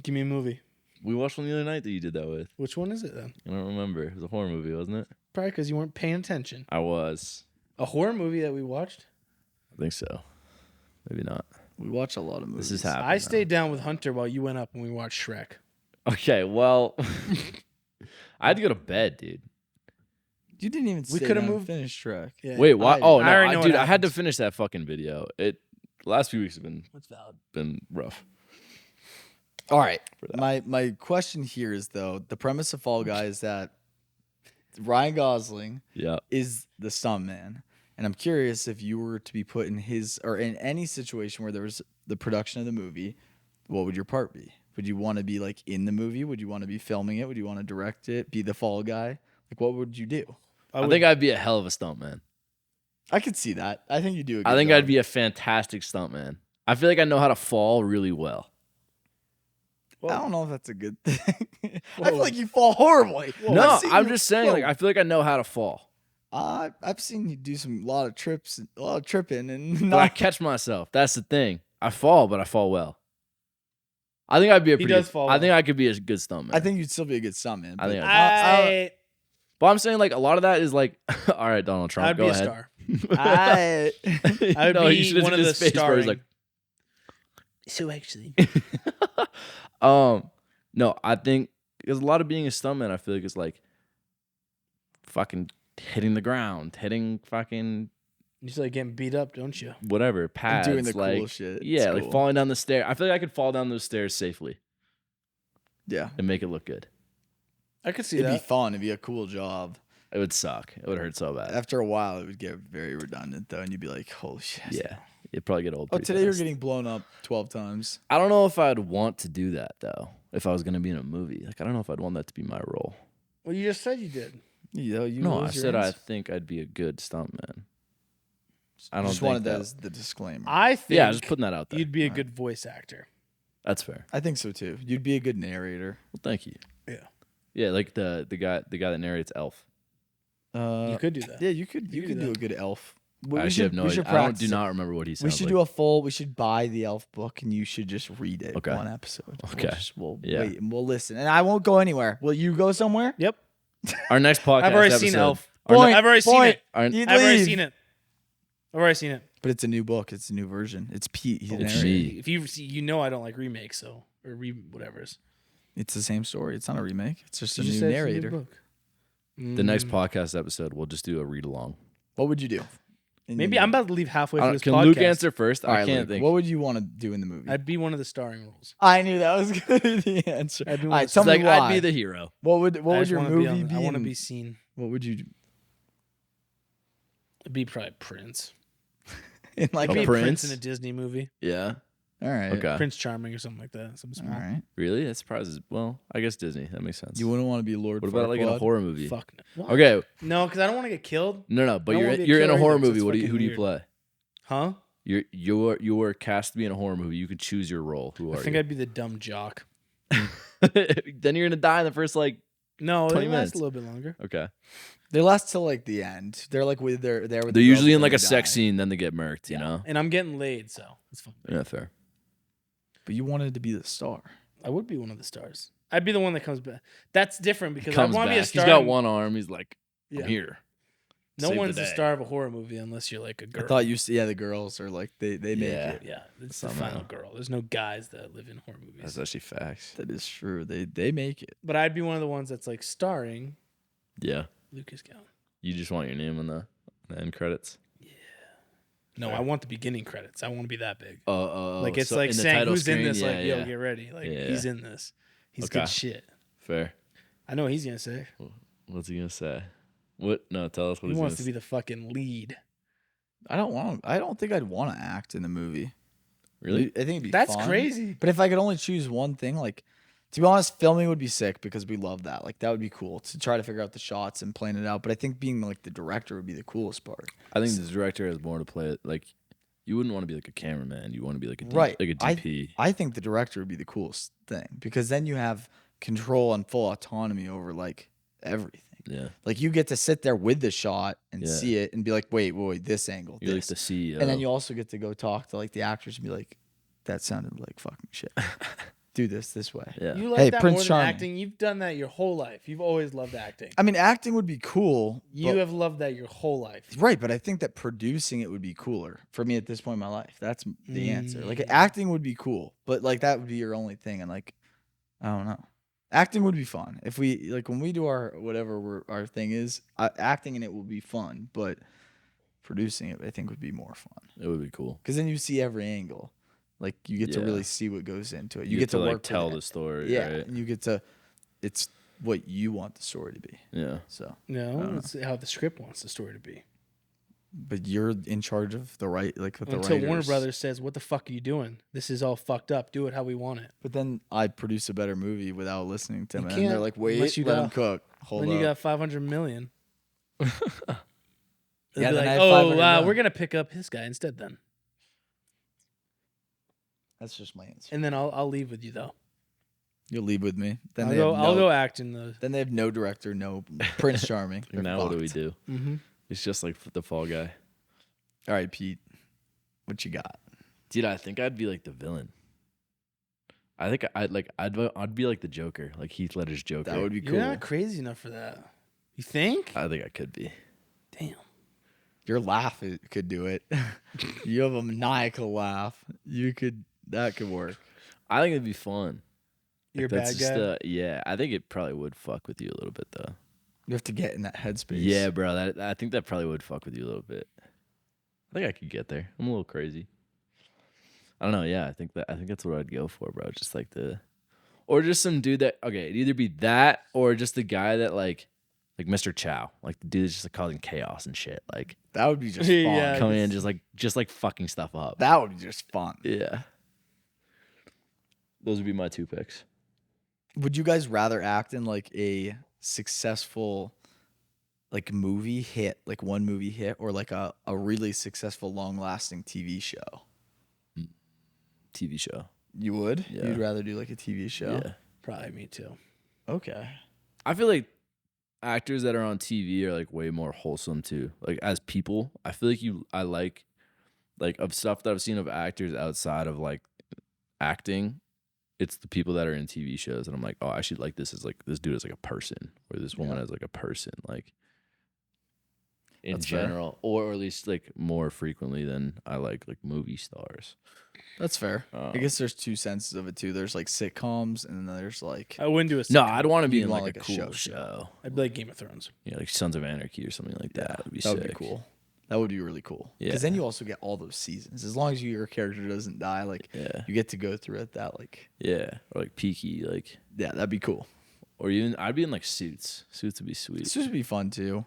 Give me a movie. We watched one the other night that you did that with. Which one is it then? I don't remember. It was a horror movie, wasn't it? Probably because you weren't paying attention. I was. A horror movie that we watched. I think so. Maybe not. We watch a lot of movies. This is happening. I stayed down with Hunter while you went up and we watched Shrek. Okay, well, I had to go to bed, dude. You didn't even We stay could have down and moved. finish Shrek. Yeah. Wait, why? Oh no, I already know what dude, I had to happens. finish that fucking video. The last few weeks have What's valid? been rough. All right. For that. My question here is, though, the premise of Fall Guy is that Ryan Gosling Yeah. is the stuntman. And I'm curious if you were to be put in his or in any situation where there was the production of the movie, what would your part be? Would you want to be like in the movie? Would you want to be filming it? Would you want to direct it? Be the fall guy? Like, what would you do? I think I'd be a hell of a stuntman. I could see that. I think you do. A good I think job. I'd be a fantastic stuntman. I feel like I know how to fall really well. I don't know if that's a good thing. I feel like you fall horribly. No, I've seen I'm you- just saying, Whoa. like, I feel like I know how to fall. I've seen you do a lot of tripping, and But I not. catch myself. That's the thing. I fall, but I fall well. I think I'd be a He pretty does good, fall I well. think I could be a good stuntman. I think you'd still be a good stuntman. I think but I, But I'm saying, like, a lot of that is like, all right, Donald Trump, I'd go be a ahead. star. I I would No, you be should have one seen of his the face where he's starring. like, So actually, no, I think because a lot of being a stuntman, I feel like it's like fucking hitting the ground, hitting fucking you just like getting beat up, don't you? whatever pads, doing the like cool shit. It's yeah, like cool. falling down the stair. I feel like I could fall down those stairs safely Yeah, and make it look good. I could see it'd be that. fun. It'd be a cool job. It would suck. It would hurt so bad. After a while, it would get very redundant, though, and you'd be like, "Holy shit!" Yeah, it'd probably get old. Oh, pretty today you're fast. getting blown up 12 times. I don't know if I'd want to do that though. If I was gonna be in a movie, like I don't know if I'd want that to be my role. Well, you just said you did. You No, I lose your said I answer. think I'd be a good stuntman. I don't just think wanted that that. as the disclaimer. I think Yeah, just putting that out there. you'd be a good voice actor. That's fair. I think so too. You'd be a good narrator. Well, thank you. Yeah. Yeah, like the guy that narrates Elf. You could do that. Yeah, you could. You could could do do a that. good elf. I actually have no idea. I do not remember what he We sounds should like. do a full. We should buy the elf book, and you should just read it. Okay. One episode. Okay. We'll Yeah. wait and we'll listen, and I won't go anywhere. Will you go somewhere? Yep. Our next podcast. I've already seen episode- Elf. our Point, ne- I've already seen point. it. our- You'd I've already leave. seen it. I've already seen it. But it's a new book. It's a new version. It's Pete. He's Oh, narrating. gee. If you see, you know I don't like remakes, so or whatever's. It's the same story. It's not a remake. It's just a You new said it's narrator. book. The next podcast episode, we'll just do a read along. What would you do? Maybe I'm about to leave halfway through this Can podcast. Luke answer first? All I right, can't Luke, think. what would you want to do in the movie? I'd be one of the starring roles. I knew that was going to be the answer. I'd be All one right, of tell the- me why. I'd be the hero. What would your movie be? I want to and be seen. What would you do? It'd be probably Prince. In like I'd A be prince? Prince in a Disney movie. Yeah. all right. Okay. Prince Charming or something like that. Something All small. right. Really? That surprises. Well, I guess Disney. That makes sense. You wouldn't want to be Lord What about like in a Farquaad? horror movie? Fuck no. What? Okay. No, because I don't want to get killed. No, but I don't you're wanna be a you're in a killer horror either, 'cause movie. it's Who do fucking you weird. play? Huh? You were cast to be in a horror movie. You could choose your role. Who I are think you? I'd be the dumb jock. Then you're gonna die in the first like. No, 20 it minutes. lasts a little bit longer. Okay. They last till like the end. They're like with their They're the usually girls in like and a they sex die. scene, then they get murked. You know. And I'm getting laid, so it's fun. Yeah, fair. But you wanted to be the star. I would be one of the stars. I'd be the one that comes back. That's different because I Comes want to be a back. star. He's got in- one arm. He's like, Yeah. I'm here. No Save the one's the day. star of a horror movie unless you're like a girl. I thought the girls are like they make Yeah. it. Yeah, it's Somehow. the final girl. There's no guys that live in horror movies. That's actually facts. That is true. They make it. But I'd be one of the ones that's like starring Yeah. Lucas Gown. You just want your name on the end credits. No, Fair. I want the beginning credits. I want to be that big. Like Like it's like saying who's in this. Like, yo, get ready. Like he's in this. He's Okay. good shit. Fair. I know what he's gonna say. What's he gonna say? What? No, tell us what He he's wants gonna to be the fucking lead. I don't think I'd want to act in the movie. Really? I think it'd be That's fun. crazy. But if I could only choose one thing, like to be honest, filming would be sick because we love that. Like that would be cool to try to figure out the shots and plan it out. But I think being like the director would be the coolest part. I think the director has more to play it. Like, you wouldn't want to be like a cameraman. You want to be like a Right. like a DP. I think the director would be the coolest thing because then you have control and full autonomy over like everything. Yeah. Like you get to sit there with the shot and Yeah. see it and be like, wait, this angle, You're like this. the CEO. And then you also get to go talk to like the actors and be like, that sounded like fucking shit. Do this way. Yeah. You like Hey, that Prince more than Charming. acting. You've done that your whole life. You've always loved acting. I mean, acting would be cool. You but- have loved that your whole life. Right, but I think that producing it would be cooler for me at this point in my life. That's the answer. Like Mm. acting would be cool, but like that would be your only thing. And like, I don't know. Acting would be fun if we like when we do our whatever our thing is. Acting in it will be fun, but producing it I think would be more fun It would be cool. because then you see every angle. Like you get to Yeah. really see what goes into it. You get to work like with tell it. the story. Yeah, Right? and you get to. It's what you want the story to be. Yeah. So, No, it's how the script wants the story to be. but you're in charge of the right, like with the Until Warner writers. Brothers says, "What the fuck are you doing? This is all fucked up. Do it how we want it." But then I produce a better movie without listening to You them. And they're can't like, wait, unless you let got- them cook. Hold then up. you got 500 million. Yeah, They'll be then I like, have "Oh, 500 million." we're gonna pick up this guy instead then." That's just my answer. And then I'll leave with you though. You'll leave with me. Then I'll go act in the. Then they have no director, no Prince Charming. They're Now what do we fucked. do? Mm-hmm. It's just like the fall guy. All right, Pete. What you got? Dude, I think I'd be like the villain. I think I'd be like the Joker, like Heath Ledger's Joker. That would be cool. You're not crazy enough for that. You think? I think I could be. Damn. Your laugh could do it. You have a maniacal laugh. That could work. I think it'd be fun. You're a That's bad just, guy. yeah, I think it probably would fuck with you a little bit though. You have to get in that headspace. Yeah, bro. I think that probably would fuck with you a little bit. I think I could get there. I'm a little crazy. I don't know. Yeah, I think that's what I'd go for, bro. Just like or just some dude that it'd either be that or just the guy that like Mr. Chow, like the dude that's just like causing chaos and shit, like That would be just fun. Yeah. coming in just like fucking stuff up. That would be just fun. Yeah. Those would be my two picks. Would you guys rather act in like a successful like movie hit, like one movie hit, or like a really successful long lasting TV show? TV show. You would? Yeah. You'd rather do like a TV show? Yeah. Probably me too. Okay. I feel like actors that are on TV are like way more wholesome too. Like as people, I feel like I like of stuff that I've seen of actors outside of like acting, it's the people that are in TV shows and I'm like, oh, I should like this dude as like a person or this woman as like a person. Like in That's fair. general, or at least like more frequently than I like movie stars. That's fair. I guess there's two senses of it too. There's like sitcoms, and then there's like I wouldn't do a sitcom. No, I'd want to be You'd in want like a like a cool show. show. I'd be like Game of Thrones. Yeah, like Sons of Anarchy or something like that. That'd be that sick. would be cool. That would be really cool. Yeah. Because then you also get all those seasons. As long as your character doesn't die, like you get to go through it. That like Yeah, or like Peaky, like yeah, that'd be cool. or even I'd be in like Suits. Suits would be sweet. This would be fun too.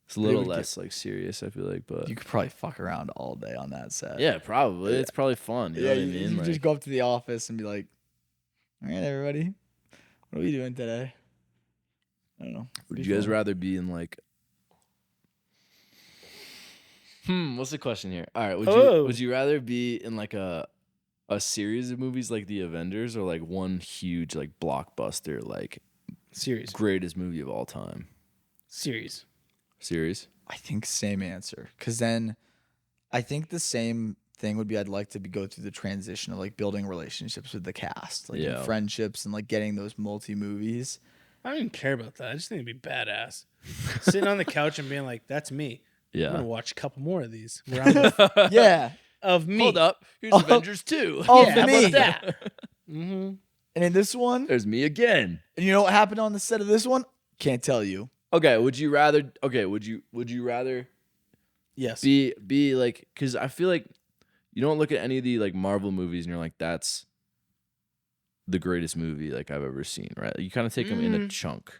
It's a little less like serious, I feel like, but You could probably fuck around all day on that set. yeah, probably. It's probably fun. You know what I mean? You Like, just go up to the office and be like, "All right, everybody, what are we doing today?" I don't know. would you guys rather be in like what's the question here? All right, would you rather be in like a series of movies like The Avengers or like one huge like blockbuster like Series. greatest movie of all time? Series. Series? I think same answer. Because then I think the same thing would be I'd like to go through the transition of like building relationships with the cast, like and friendships and like getting those movies. I don't even care about that. I just think it'd be badass. Sitting on the couch and being like, that's me. Yeah. I'm going to watch a couple more of these. Round Yeah. of me. Hold up. Here's Avengers 2. Of Yeah, how me. about that? Mm-hmm. And in this one, There's me again. and you know what happened on the set of this one? Can't tell you. Okay, would you rather Yes. be like, because I feel like you don't look at any of the like Marvel movies and you're like, that's the greatest movie like I've ever seen, right? You kind of take them in a chunk.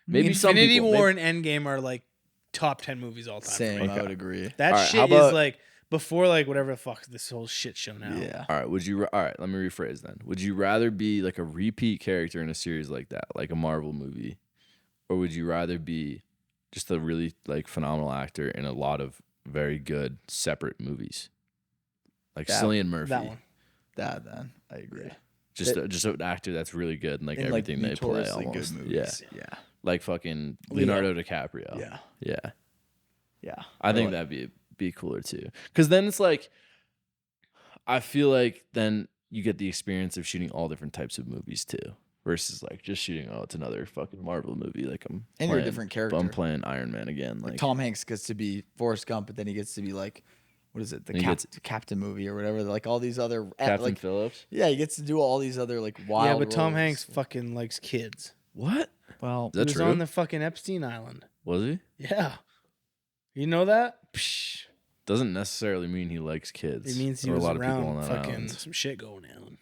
Maybe some Infinity people, War and Endgame are like top 10 movies all time. Same, For me. I would agree. That All right, shit how is about- like before like whatever the fuck this whole shit show now. Yeah. All right, all right, let me rephrase then. Would you rather be like a repeat character in a series like that, like a Marvel movie, or would you rather be just a really like phenomenal actor in a lot of very good separate movies, like Cillian Murphy? That one. That then I agree. Just an actor that's really good in like everything they play. notoriously Almost, good yeah, movies. Yeah. like fucking Leo. Leonardo DiCaprio. Yeah. yeah. Yeah. I think that'd be cooler too, because then it's like, I feel like then you get the experience of shooting all different types of movies too, versus like just shooting it's another fucking Marvel movie. Like And you're a different character. I'm playing Iron Man again. Like Like Tom Hanks gets to be Forrest Gump, but then he gets to be like, what is it? The And he gets- Captain movie or whatever. Like all these other Captain like Phillips. yeah, he gets to do all these other like wild. Yeah, but Tom roles. Hanks fucking likes kids. What? Well, Is that He was true? on the fucking Epstein Island. Was he? Yeah. You know that? Psh. Doesn't necessarily mean he likes kids. It means he or was a lot of people on around that fucking island. some shit going on.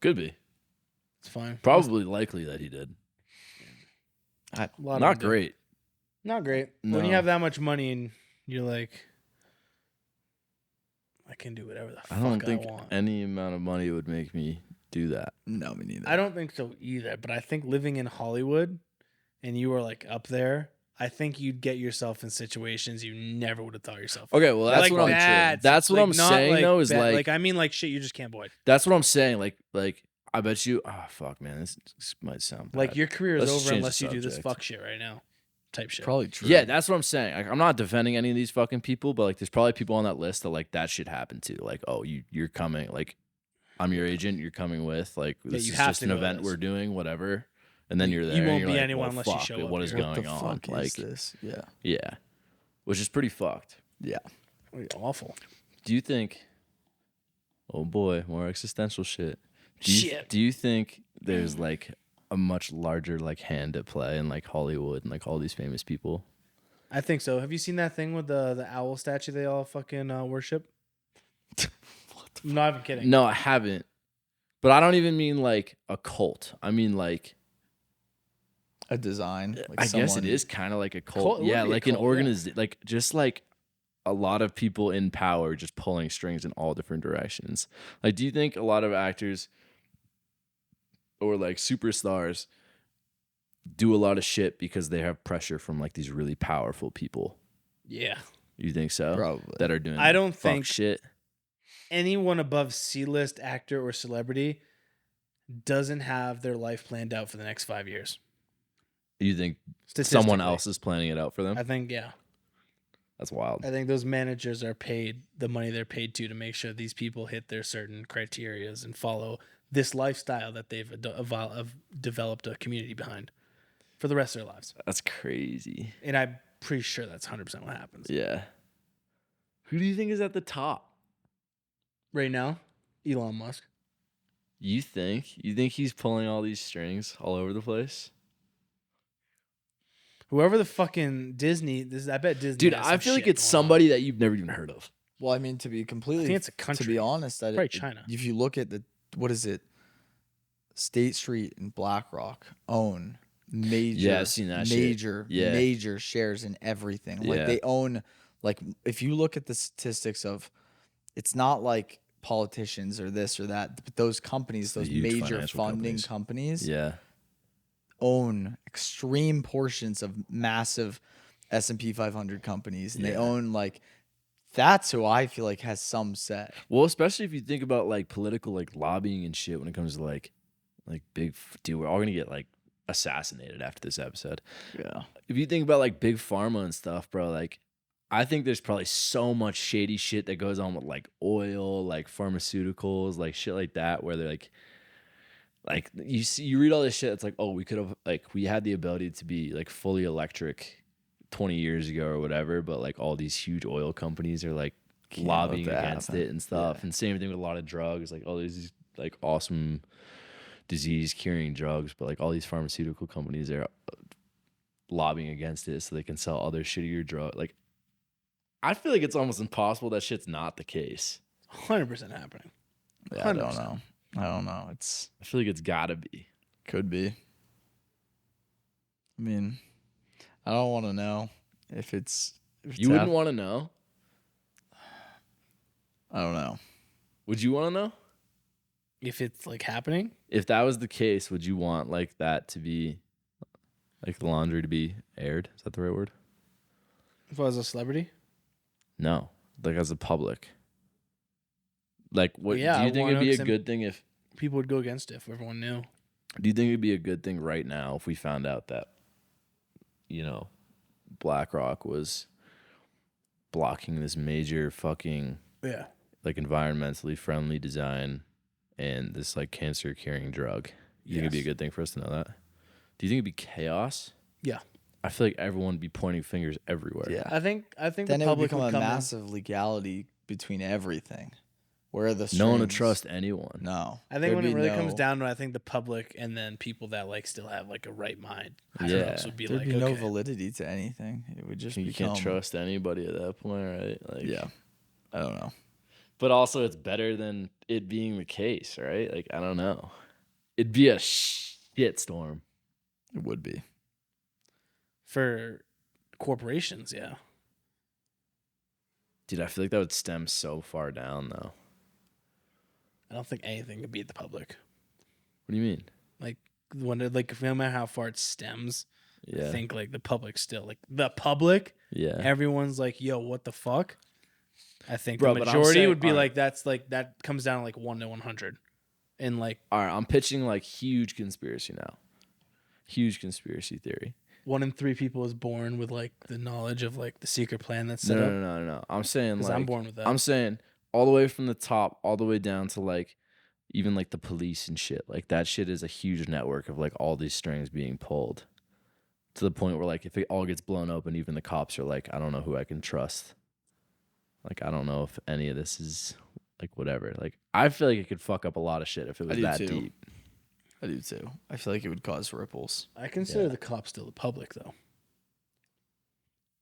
Could be. It's fine. Probably likely that he did. A lot of Not them do. great. Not great. When No. you have that much money and you're like, I can do whatever the fuck I don't think want. any amount of money would make me do that. no, me neither. I don't think so either, but I think living in Hollywood and you were like up there, I think you'd get yourself in situations you never would have thought yourself. Okay, well that's like what I'm bad, That's what like, I'm not saying like though is bad- like I mean like shit you just can't avoid. that's what I'm saying. Like I bet you. Oh fuck, man, this might sound bad. Like your career is Let's over change the unless you do this subject. fuck shit right now. Type shit. Probably true. Yeah, that's what I'm saying. Like, I'm not defending any of these fucking people, but like, there's probably people on that list that like that shit happened to. Like, oh, you're coming. Like, I'm your agent. You're coming with. Like, this you is have just to an go to event this. we're doing. Whatever. And then you're there. You and won't you're be like, anyone well, unless you fuck, show up what is here. What the going on? fuck Like, is this? Yeah. yeah, which is pretty fucked. Yeah. Awful. Do you think? Oh boy, more existential shit. Shit. Do you think there's like a much larger like hand at play in like Hollywood and like all these famous people? I think so. Have you seen that thing with the owl statue they all fucking worship? I'm not even kidding. No, I haven't. But I don't even mean like a cult. I mean like A design. Like I guess it someone- is kind of like a cult. Cult- it would Yeah, be a like an cult, yeah. organization, like just like a lot of people in power just pulling strings in all different directions. Like, do you think a lot of actors or like superstars do a lot of shit because they have pressure from like these really powerful people? Yeah. You think so? Probably. That are doing I don't fuck think- shit. Anyone above C-list actor or celebrity doesn't have their life planned out for the next 5 years. You think someone Statistically. else is planning it out for them? I think, yeah. That's wild. I think those managers are paid the money they're paid to make sure these people hit their certain criterias and follow this lifestyle that they've developed a community behind for the rest of their lives. That's crazy. And I pretty sure that's 100% what happens. Yeah. Who do you think is at the top? Right now, Elon Musk. You think? You think he's pulling all these strings all over the place? Whoever the fucking Disney, I bet Disney. Dude, has I some feel like shit it's going on. somebody that you've never even heard of. Well, I mean, to be completely, I think it's a country. To be honest, Probably China. If you look at what is it? State Street and BlackRock own major, I've seen that shit. Yeah. major shares in everything. Like Yeah. they own, like if you look at the statistics of, it's not like politicians or this or that, but those companies, those huge major financial funding companies, Yeah. own extreme portions of massive S&P 500 companies, and they own like. That's who I feel like has some say. Well, especially if you think about like political like lobbying and shit when it comes to like big dude, we're all gonna get like assassinated after this episode. Yeah. If you think about like big pharma and stuff, bro, like I think there's probably so much shady shit that goes on with like oil, like pharmaceuticals, like shit like that, where they're like you read all this shit. It's like, oh, we could have like we had the ability to be like fully electric 20 years ago or whatever, but like all these huge oil companies are like lobbying against it and stuff. Yeah. And same thing with a lot of drugs, like all these like awesome disease curing drugs, but like all these pharmaceutical companies are lobbying against it so they can sell other shittier drugs. Like I feel like it's almost impossible that shit's not the case. 100% happening. Yeah, 100%. I don't know. I feel like it's gotta be. Could be. I mean, I don't want to know if it's you wouldn't want to know? I don't know. Would you want to know? If it's like happening? If that was the case, would you want like that to be like the laundry to be aired? Is that the right word? If I was a celebrity? No. Like as a public. Like what do you think it'd be a good thing if people would go against it if everyone knew? Do you think it'd be a good thing right now if we found out that BlackRock was blocking this major fucking like environmentally friendly design and this like cancer curing drug? You think it'd be a good thing for us to know that? Do you think it'd be chaos? Yeah. I feel like everyone would be pointing fingers everywhere. Yeah. I think then the public it would become a come massive legality between everything. Where are the strings? No one would trust anyone. No. I think when it really comes down to it, I think the public and then people that like still have like a right mind. Would be There'd like, be no validity to anything. It would just you can't trust anybody at that point, right? Like, yeah. I don't know. But also it's better than it being the case, right? Like, I don't know. It'd be a shitstorm. It would be. For corporations, yeah. Dude, I feel like that would stem so far down, though. I don't think anything could beat the public. What do you mean? Like, no matter how far it stems, I think, like, the public still, like, the public, everyone's like, yo, what the fuck? I think the majority would be like, that comes down to, like, 1 to 100. And, like... All right, I'm pitching, like, huge conspiracy now. Huge conspiracy theory. 1 in 3 people is born with, like, the knowledge of, like, the secret plan that's set up. No. I'm saying, like... I'm born with that. I'm saying all the way from the top, all the way down to, like, even, like, the police and shit. Like, that shit is a huge network of, like, all these strings being pulled. To the point where, like, if it all gets blown open, even the cops are like, I don't know who I can trust. Like, I don't know if any of this is, like, whatever. Like, I feel like it could fuck up a lot of shit if it was that deep. I do too. I feel like it would cause ripples. I consider the cops still the public, though.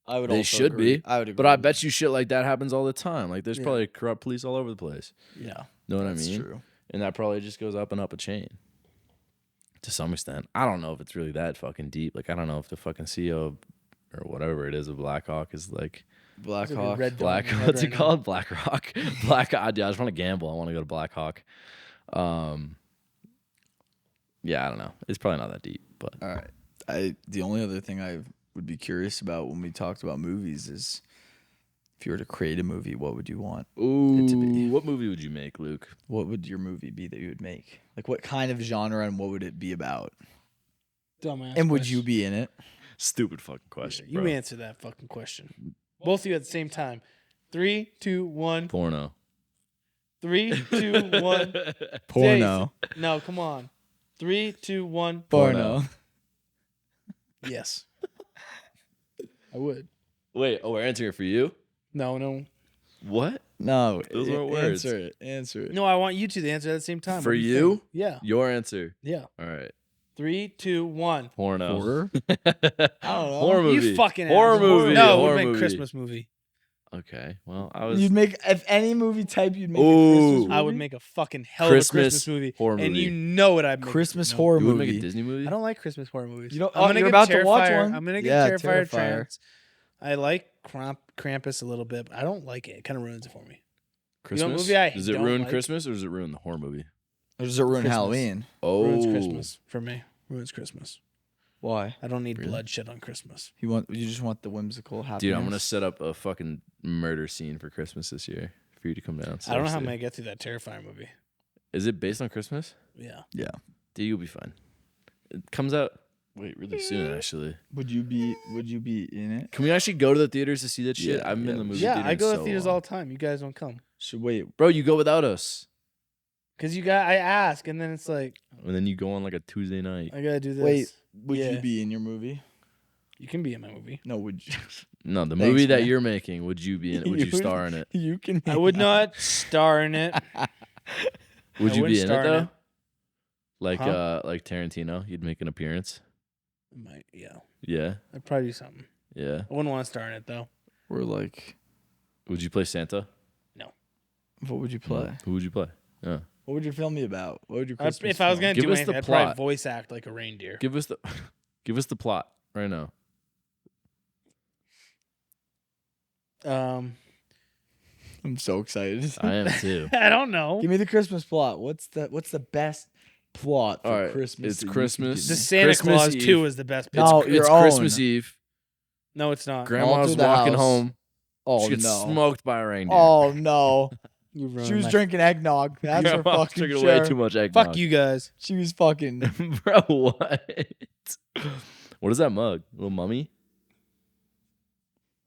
I would. They also should agree. be. I would agree. But I bet you shit like that happens all the time. Like, there's probably corrupt police all over the place. Yeah. Know what I mean? That's true. And that probably just goes up and up a chain. To some extent. I don't know if it's really that fucking deep. Like, I don't know if the fucking CEO or whatever it is of Blackhawk is like... Blackhawk. What's it called? BlackRock. Blackhawk. Yeah, I just want to gamble. I want to go to Blackhawk. Yeah, I don't know. It's probably not that deep, but all right. The only other thing I would be curious about when we talked about movies is if you were to create a movie, what would you want it to be? What movie would you make, Luke? What would your movie be that you would make? Like, what kind of genre and what would it be about? Dumbass. And would you be in it? Stupid fucking question. You answer that fucking question. Both of you at the same time. 3, 2, 1. Porno. 3, 2, 1. Porno. No, come on. 3, 2, 1. Porno. Yes. I would. Wait, we're answering it for you? No. What? No, Those weren't words. Answer it. No, I want you two to answer at the same time. For What do you? think? Yeah. Your answer. Yeah. All right. 3, 2, 1. Porno. Horror? I don't know. Horror movie. You fucking horror asshole. movie. No, it horror would make movie. Christmas movie. Okay. Well, I was. You'd make if any movie type you'd make Ooh. a Christmas movie. I would make a fucking hell Christmas of a Christmas movie. horror And movie. you know what I'd make. Christmas no. horror You would movie. make a Disney movie? I don't like Christmas horror movies. You don't- I'm gonna you're give about to watch Terrifier- one? I'm gonna give Yeah, Terrifier a Terrifier. chance. I like Krampus a little bit, but I don't like it. It kind of ruins it for me. Christmas? movie I Does it don't ruin like? Christmas or does it ruin the horror movie? Or does it ruin Christmas. Halloween? Oh. Ruins Christmas for me. Ruins Christmas. Why? I don't need Really? bloodshed on Christmas. You just want the whimsical happiness. Dude, I'm going to set up a fucking murder scene for Christmas this year for you to come down. I don't know how I'm seriously. gonna get through that Terrifier movie. Is it based on Christmas? Yeah. Yeah. Dude, you'll be fine. It comes out really soon, actually. Would you be in it? Can we actually go to the theaters to see that shit? Yeah, I've been yeah, in the movie Yeah, theater I go in to so theaters long. all the time. You guys don't come. So wait, Bro, you go without us. Cause I ask, and then it's like And then you go on like a Tuesday night. I gotta do this. wait. Would Yeah. you be in your movie? You can be in my movie. No, would you? No, the Thanks, movie that man. you're making, would you be in it? Would you star in it? You can. I would not star in it. Would I you wouldn't be in it star in though? it. Like Tarantino, you'd make an appearance. Yeah. Yeah. I'd probably do something. Yeah. I wouldn't want to star in it though. We're like, Would you play Santa? what would you play? Who would you play? Yeah. What would you film me about? What would your I'd- Christmas if I was film? gonna Give do us the anything, I'd probably plot. voice act like a reindeer. Give us the plot right now. I'm so excited. I am too. I don't know. Give me the Christmas plot. What's the best plot for All right, Christmas? it's that you Christmas. could The give me? Santa Christmas Claus Eve. 2 is the best. No, It's your Christmas own. Eve. No, it's not. Grandma's through the walking house. home. Oh she gets no! smoked by a reindeer. Oh no! You ruined She was my- drinking eggnog. That's her Grandma's fucking drinking share. way too much eggnog. Fuck you guys. She was fucking. Bro, what? What is that mug? Little mummy?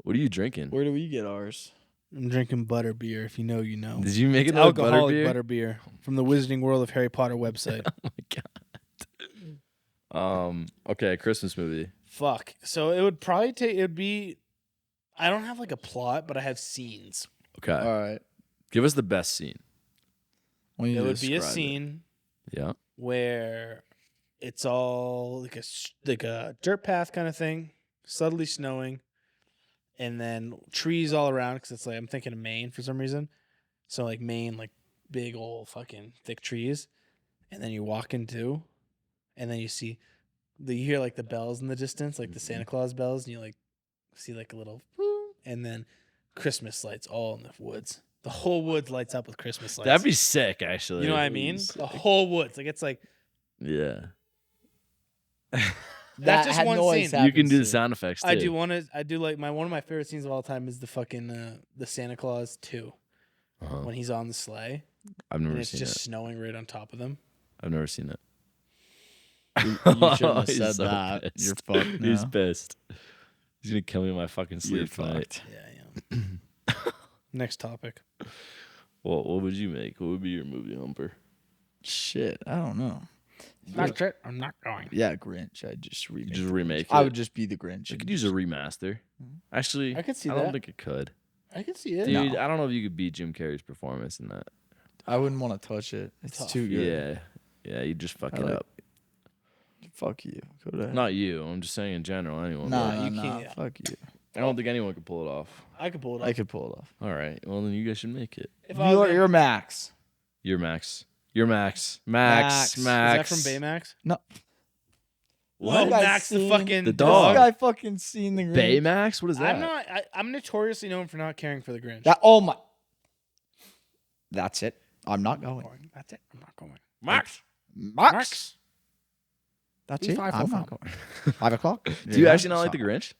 What are you drinking? Where do we get ours? I'm drinking butter beer. If you know, you know. Did you make it It's like alcoholic butter beer from the Wizarding World of Harry Potter website. Oh my god. Okay, Christmas movie. Fuck. So it would probably take. It'd be. I don't have like a plot, but I have scenes. Okay. All right. Give us the best scene. Why don't you It would be a describe it? scene Yeah. where it's all like a dirt path kind of thing, subtly snowing, and then trees all around because it's like I'm thinking of Maine for some reason. So like Maine, like big old fucking thick trees, and then you walk into, and then you hear like the bells in the distance, like the Santa Claus bells, and you like see like a little, and then Christmas lights all in the woods. The whole woods lights up with Christmas lights. That'd be sick, actually. you know what I mean? The whole woods, like it's like Yeah. That's just had one noise scene. You can happens do the too. sound effects too. I do want to. I do like one of my favorite scenes of all time is the fucking the Santa Claus 2 Uh-huh. when he's on the sleigh I've and never it's seen just it. snowing right on top of them. I've never seen it. You shouldn't have He's said so that. pissed. You're fucked He's now. pissed. He's gonna kill me in my fucking You're sleep tonight. fucked. Yeah, yeah. Next topic. Well, what would you make? What would be your movie humper? Shit, I don't know. That's it. I'm not going. Yeah, Grinch. I'd just remake. Just remake it. I would just be the Grinch. I and could use a just- remaster. Actually, I could see I don't that. think it could. I can see it. Dude, I don't know if you could beat Jim Carrey's performance in that. I wouldn't want to touch it. It's Tough. too good. Yeah, you just fuck I it like- up. Fuck you. Go to Not you. I'm just saying in general. Anyone. Nah, would. nah, you nah. can't. Fuck you. I don't think anyone could pull it off. I could pull it off. I could pull it off. All right. Well, then you guys should make it. If I was You're, in- you're Max. You're Max. You're Max. Max. Max. Is is that Max. from Baymax? No. Oh, You guys Max the seen fucking the This dog? guy fucking seen the Grinch. Baymax? What is that? I'm not. I'm notoriously known for not caring for the Grinch. Oh my. That's it. I'm not going. That's it. I'm not going. Max. Max. That's Be it. 5 I'm not going. 5 o'clock. Do you actually not like the Grinch?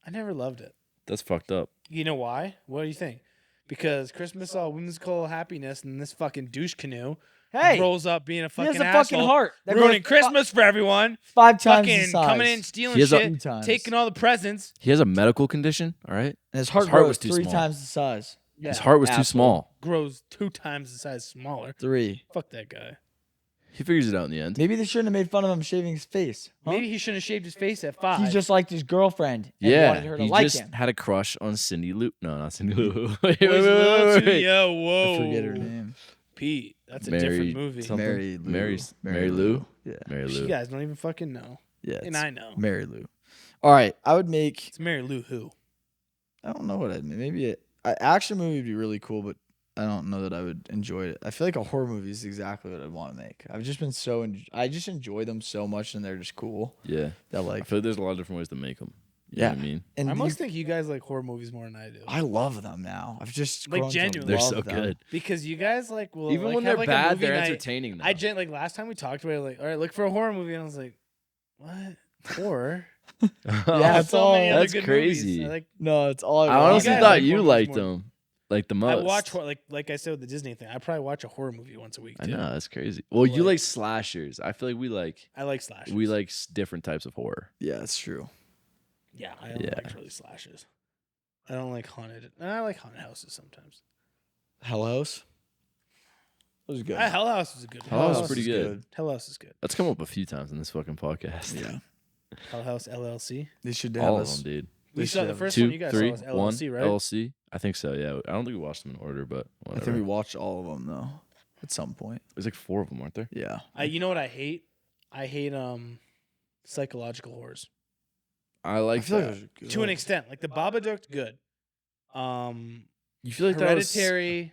I never loved it. That's fucked up. You know why? What do you think? Because Christmas all whimsical happiness and this fucking douche canoe Hey, rolls up being a he fucking has a asshole, fucking heart. That ruining goes Christmas for everyone. 5 times the Fucking size. coming in, stealing He has a- shit, 2 times. taking all the presents. He has a medical condition. All right. And his heart, His heart grows was too 3 small. times the size. Yeah, His heart was too asshole. small. grows 2 times the size smaller. 3. Fuck that guy. He figures it out in the end. Maybe they shouldn't have made fun of him shaving his face. Huh? Maybe he shouldn't have shaved his face at 5. He just liked his girlfriend and Yeah, wanted her to he like just him. had a crush on Cindy Lou. No, not Cindy Lou. wait. Yeah, I whoa. forget her name. Pete, that's a Mary different movie. something. Mary Lou. Mary Lou. Yeah. Mary You Lou. guys don't even fucking know. Yeah. And I know. Mary Lou. All right. I would make. It's Mary Lou who? I don't know what I'd make. Maybe an action movie would be really cool, but I don't know that I would enjoy it. I feel like a horror movie is exactly what I'd want to make. I've just been I just enjoy them so much, and they're just cool. Yeah. That I like. feel like there's a lot of different ways to make them. You know what I mean? And I almost think you guys like horror movies more than I do. I love them now. I've just Like, grown to genuinely. They're love so them. good. Because you guys like will Even like, when have, they're like, a bad, movie they're night. entertaining. Though. Like last time we talked about it, like, all right, look for a horror movie, and I was like, what? Horror? Yeah, There's it's all. many other That's good crazy. movies. Like, No, it's all. I honestly guys thought like you horror liked movies more. them like the most. I watch like I said with the Disney thing. I probably watch a horror movie once a week. I Too. know that's crazy. Well, you Like- like slashers. I feel like I like slashers. we like different types of horror. Yeah, it's true. Yeah, I don't Yeah. like really slashers. I don't like haunted. And I like haunted houses sometimes. Hell House. That was good. Hell House is a good. Hell House is House pretty is good. Hell House is good. That's come up a few times in this fucking podcast. Yeah, Hell House LLC. they should have All of us. them, dude. We They saw should the have first 2, one you guys 3, saw was 1, LLC, right? LLC. I think so. Yeah, I don't think we watched them in order, but I whatever. think we watched all of them though, at some point. There's like 4 of them, aren't there? Yeah. You know what I hate? I hate psychological horrors I like I feel like that. those are good. to an extent. Like the Babadook, good. You feel like that was Hereditary,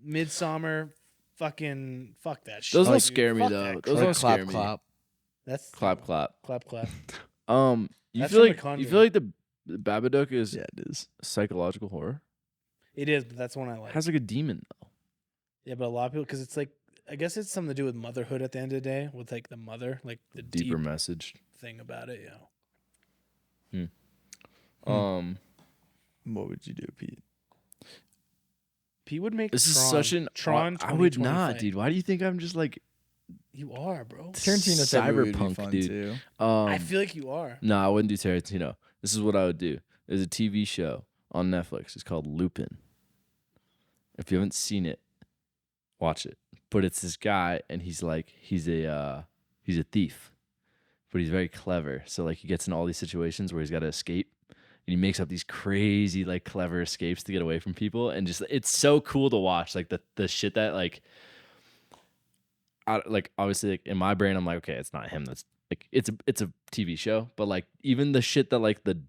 Midsummer, fucking fuck that shit. those don't dude. scare me Fuck though. that Those crap. don't scare clap, me. clap. That's Clap, clap. clap, clap. You That's feel from like The Conjuring. you feel like the Babadook is Yeah, it is. psychological horror. It is, but that's one I like. It has like a demon though. Yeah, but a lot of people, because it's like, I guess it's something to do with motherhood at the end of the day, with like the mother, like the Deeper deep message. thing about it. Yeah. What would you do, Pete? Pete would make This is Tron. such an Tron. I would 2025. not, dude. Why do you think I'm just like You are, bro. Tarantino type movie would be cyberpunk, fun dude? too. I feel like you are. No, I wouldn't do Tarantino. This is what I would do. There's a TV show on Netflix. It's called Lupin. If you haven't seen it, watch it. But it's this guy, and he's a thief, but he's very clever. So like he gets in all these situations where he's got to escape, and he makes up these crazy like clever escapes to get away from people, and just it's so cool to watch. Like the shit that like obviously like in my brain I'm like, okay, it's not him. That's like it's a TV show, but like even the shit that like the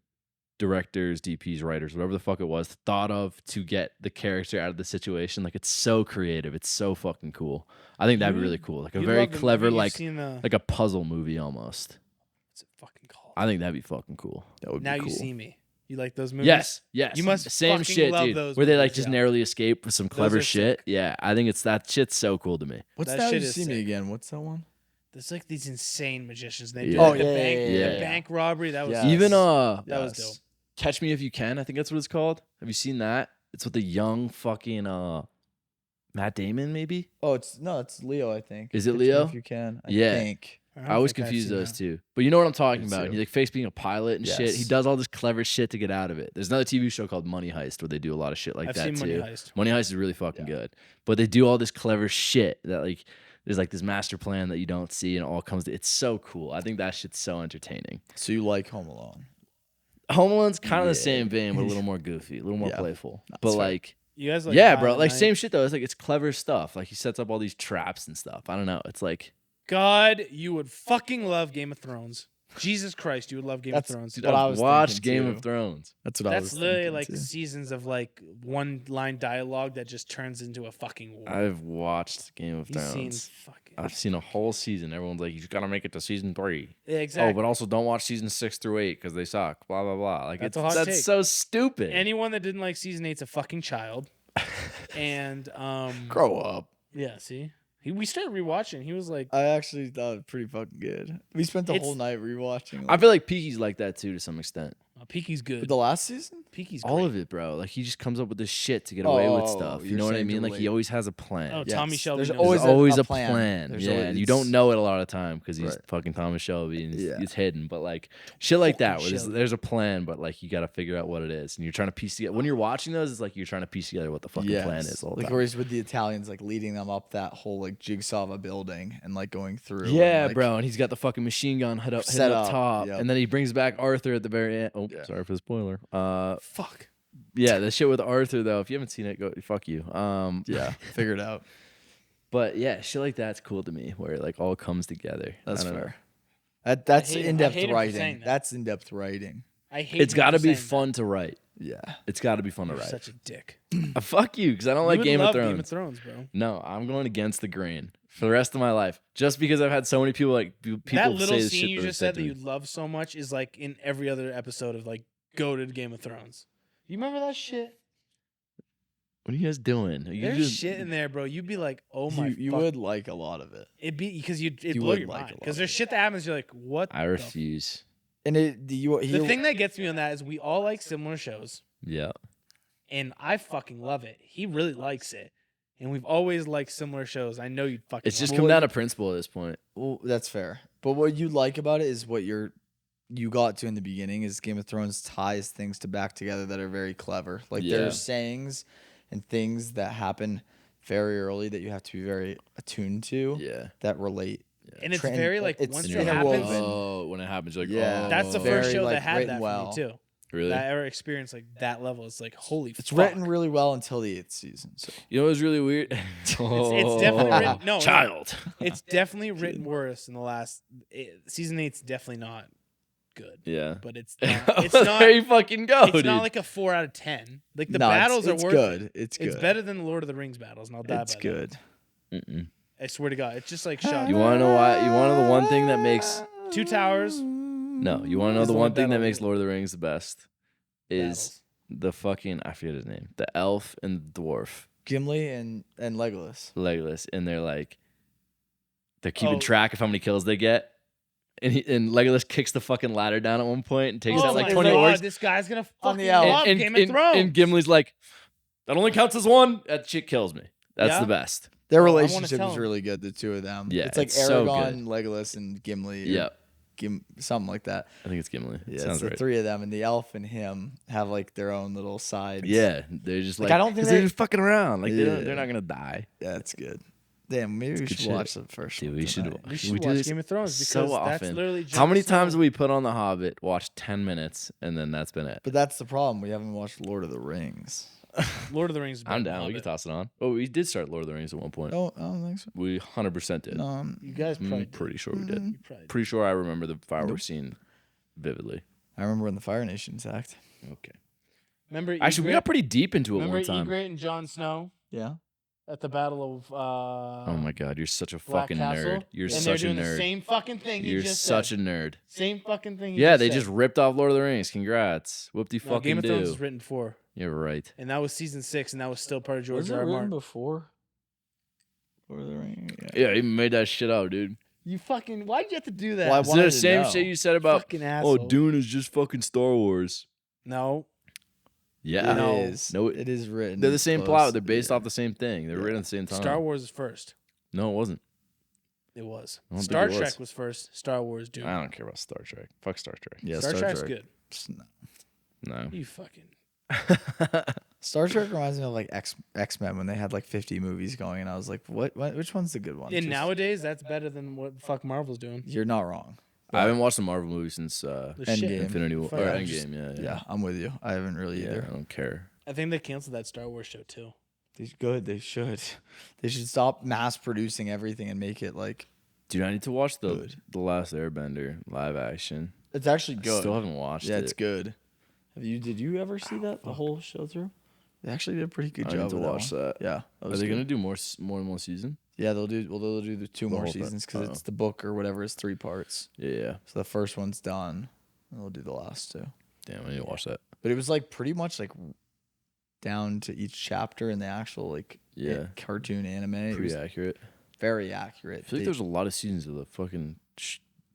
directors, DPs, writers, whatever the fuck it was, thought of to get the character out of the situation, like it's so creative. It's so fucking cool. I think that'd be really cool. Like a You'd very love the clever, movie. You've like seen the, like a puzzle movie almost. what's it fucking called? I think that'd be fucking cool. That would Now be cool. You See Me. You like those movies? Yes. You must same fucking shit, love dude. those Where they like movies, just yeah. narrowly escape with some clever are shit. sick. Yeah, I think that shit's so cool to me. What's That that? shit You is see me sick. again. What's that one? There's like these insane magicians. They do Yeah. like Oh, the yeah, bank, yeah, the yeah. bank robbery. That was Yes. Even that was Yes. dope. Catch Me If You Can, I think that's what it's called. Have you seen that? It's with the young fucking Matt Damon, maybe? Oh, it's Leo, I think. Is it Catch Me Leo? If you can, I Yeah. think. I always think I've confuse seen those that. two. But you know what I'm talking Me about. too. He like fakes being a pilot and shit. He Yes. does all this clever shit to get out of it. There's another TV show called Money Heist where they do a lot of shit like I've that seen too. Money Heist. Money Heist is really fucking Yeah. good. But they do all this clever shit that like there's like this master plan that you don't see and it all comes to, it's so cool. I think that shit's so entertaining. So you like Home Alone? Home Alone's kind of the Yeah. same vein, but a little more goofy, a little more Yeah. playful. That's But fair. like You guys like yeah, Die bro. in the Like Night? same shit though. It's like it's clever stuff. Like he sets up all these traps and stuff. I don't know. It's like God, you would fucking love Game of Thrones. Jesus Christ, you would love Game That's- of Thrones. Dude, what I was watched thinking, Game too. of Thrones. That's what I was That's literally thinking, like too. seasons of like one line dialogue that just turns into a fucking war. I've watched Game of You've seen Thrones. fucking I've seen a whole season. Everyone's like, you just gotta make it to season 3. yeah, exactly. Oh, but also don't watch season 6 through 8 because they suck. Blah blah blah. Like That's it's a hot that's take. so stupid. Anyone that didn't like season 8's a fucking child. And Grow up. yeah, see, we started rewatching. He was like, I actually thought it was pretty fucking good. We spent the It's- whole night rewatching. I feel like Peaky's like that too to some extent. Peaky's good. The last season? Peaky's All great. of it, bro. Like he just comes up with this shit to get away with stuff. You you're know what I saying mean? to Like he relate. always has a plan. Oh, Tommy Shelby. There's knows There's that. always a a plan. plan. There's Yeah, always- and you don't know it a lot of time because he's Right. fucking Thomas Shelby and Yeah. it's hidden. But like shit like that, Fucking where Shelby. there's a plan, but like you got to figure out what it is, and you're trying to piece together. When you're watching those, it's like you're trying to piece together what the fucking plan is. All the Like time. where he's with the Italians, like leading them up that whole like jigsaw of a building and like going through. Yeah, and, like, bro, and he's got the fucking machine gun hit Set up up, top, yep. and then he brings back Arthur at the very end. Oh, Yeah. sorry for the spoiler. Fuck. Yeah, the shit with Arthur though. If you haven't seen it, go fuck you. Yeah, figure it out. But yeah, shit like that's cool to me, where it like all comes together. That's I don't know. fair. That's I hate him in-depth for saying writing. that. That's in-depth writing. I hate. It's him got to for be saying fun to write. Yeah. It's got to be fun that. to You're write. such a dick. Fuck you, because I don't You like would Game of love Thrones. Game of Thrones, bro. No, I'm going against the grain for the rest of my life, just because I've had so many people people That little say this scene shit you that just they said that do. you love so much is like in every other episode of like goated Game of Thrones. You remember that shit? What are you guys doing? Are you There's just shit in there, bro. You'd be like, oh my. You would like a lot of it. It'd be because it'd You blow would your like a mind lot because of there's it. shit that happens. You're like, what? I the refuse. And The thing that gets me on that is we all like similar shows, Yeah. and I fucking love it. He really likes it, and we've always liked similar shows. I know you'd fucking. It's just love come it. down to principle at this point. Well, that's fair. But what you like about it is what you got to in the beginning is Game of Thrones ties things to back together that are very clever. Like Yeah. there's sayings and things that happen very early that you have to be very attuned to Yeah. that relate. and it's Trend- very like it's once in it a happens. woven. Oh, when it happens, you're like, Yeah. oh. That's the Very, first show like, that had written that well. for me too. Really? That I ever experienced like that level. It's like holy. It's fuck. written really well until the 8th season. So You know what's really weird? It's definitely written. No, Child. it's definitely written worse in the last season. 8's definitely not good. Yeah. But it's not. It's not. There you fucking go, It's dude. not like a 4 out of 10. Like the No, battles it's are worth good. it. It's good. It's better than the Lord of the Rings battles, and I'll die It's by good. Mm-mm. that. I swear to God, it's just like shot. You want to know why? You want to know the one thing that makes Two Towers. no. You want to know It's the the one one thing that battle makes we- Lord of the Rings the best is Battles. the fucking I forget his name, the elf and the dwarf, Gimli and Legolas. Legolas, and they're keeping Oh. track of how many kills they get. And Legolas kicks the fucking ladder down at one point and takes Oh out like my 20 God, orcs. this guy's gonna On the fucking elf. love Game of Thrones. And Gimli's like, that only counts as one. That shit kills me. That's Yeah? the best. Their Oh, I wanna relationship tell is him. really good, the two of them. Yeah, it's like it's so Aragorn, Legolas, and Gimli. or Yeah, something like that. I think it's Gimli. Yeah, Sounds it's the right. three of them, and the elf and him have like their own little sides. Yeah, they're just Like, like, I don't think 'cause they're they- just fucking around. Like Yeah. they're not gonna die. yeah, it's good. Damn, maybe we good should shit. watch the first Dude, one. we should. tonight. We should we do watch this Game of Thrones because so that's often. literally How many Jon Snow. times have we put on The Hobbit, watched 10 minutes, and then that's been it? But that's the problem. We haven't watched Lord of the Rings. Lord of the Rings. is better I'm than down. We Hobbit. can toss it on. Oh, we did start Lord of the Rings at one point. No, I don't think so. We 100% did. No, You guys probably. I'm pretty sure we did. You probably. Pretty sure I remember the fireworks scene vividly. I remember when the Fire Nations act. Okay. Remember? Actually, we got pretty deep into it Remember one time. Egret and Jon Snow Yeah. at the Battle of. Oh my god, you're such a Black fucking Castle? nerd. You're and such a they're doing nerd. the same fucking thing you You're just such said. a nerd. Same fucking thing. You Yeah, just they said. just ripped off Lord of the Rings. Congrats. Whoop-de No, fucking Game of Thrones do. was written before, You're right. and that was season 6, and that was still part of George Was it R. R. written Martin. before Lord of the Rings? Yeah, he made that shit up, dude. You fucking. Why'd you have to do that? Well, I It's wanted the to same know. shit you said about, fucking oh, asshole. Dune is just fucking Star Wars. No. Yeah. It No. is. No, it is written. They're the same close. plot. They're based Yeah. off the same thing. They're written at the same time. Star Wars is first. No, it wasn't. It was. I don't think Star it was. Trek was first. Star Wars, Dune. I don't care about Star Trek. Fuck Star Trek. Yeah, Star Trek's good. No. No. You fucking. Star Trek reminds me of like X-Men when they had like 50 movies going, and I was like, what which one's the good one? And Just- nowadays, that's better than what the fuck Marvel's doing. you're not wrong. I haven't watched a Marvel movie since The Endgame. shit. Infinity War. Fuck, Or I'm just- Endgame, yeah. Yeah, I'm with you. I haven't really Yeah, either. I don't care. I think they canceled that Star Wars show too. They should. They should stop mass producing everything and make it like Dude, I need to watch the Good. Last Airbender live action. it's actually I good. still haven't watched yeah, it. it's good. Did you ever see that the whole show through? They actually did a pretty good I job need to with watch one. that. Yeah, that Are was they good. gonna do more than one season? Yeah, they'll do the two The more whole thing. seasons because Oh. it's the book or whatever is 3 parts. Yeah. So the first one's done, and they'll do the last 2. Damn, I need to watch that. But it was like pretty much like down to each chapter in the actual like Yeah. cartoon anime. It Pretty was accurate. very accurate. I feel like there's a lot of seasons of the fucking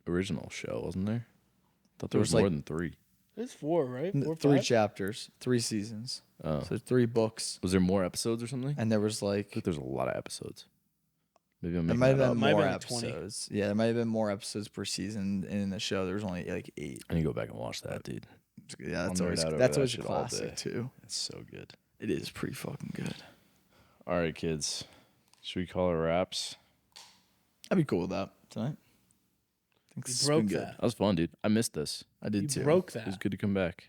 original show, wasn't there? I thought there There was was, more like- than 3. It's 4, right? 4, 3 5? chapters, 3 seasons. Oh. So 3 books. Was there more episodes or something? And there was I like think there's a lot of episodes. Maybe I'm there making might have that been up. Might have more been like 20. episodes. Yeah, there might have been more episodes per season. And in the show, there was only like 8. I need to go back and watch that, dude. Yeah, I'll nerd out over that's that always a shit all day. classic too. It's so good. It is pretty fucking good. All right, kids. Should we call it wraps? I'd be cool with that tonight. I think You it's broke been good. that. That was fun, dude. I missed this. I did You too. broke It was that. good to come back.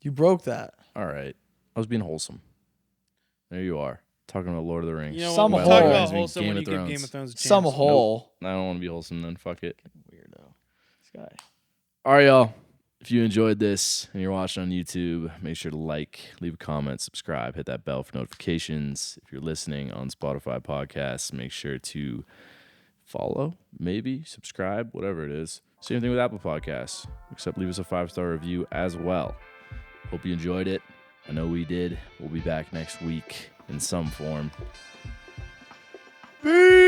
You broke that. All right. I was being wholesome. There you are. Talking about Lord of the Rings. You know, Some what? hole. Talk Reminds about me of wholesome Game when of you give Game Thrones. of Thrones a chance. Some hole. I don't want to be wholesome then. Fuck it. Weirdo. This guy. All right, y'all. If you enjoyed this and you're watching on YouTube, make sure to like, leave a comment, subscribe, hit that bell for notifications. If you're listening on Spotify podcasts, make sure to follow, maybe subscribe, whatever it is. Same thing with Apple Podcasts, except leave us a 5-star review as well. Hope you enjoyed it. I know we did. We'll be back next week in some form. Peace.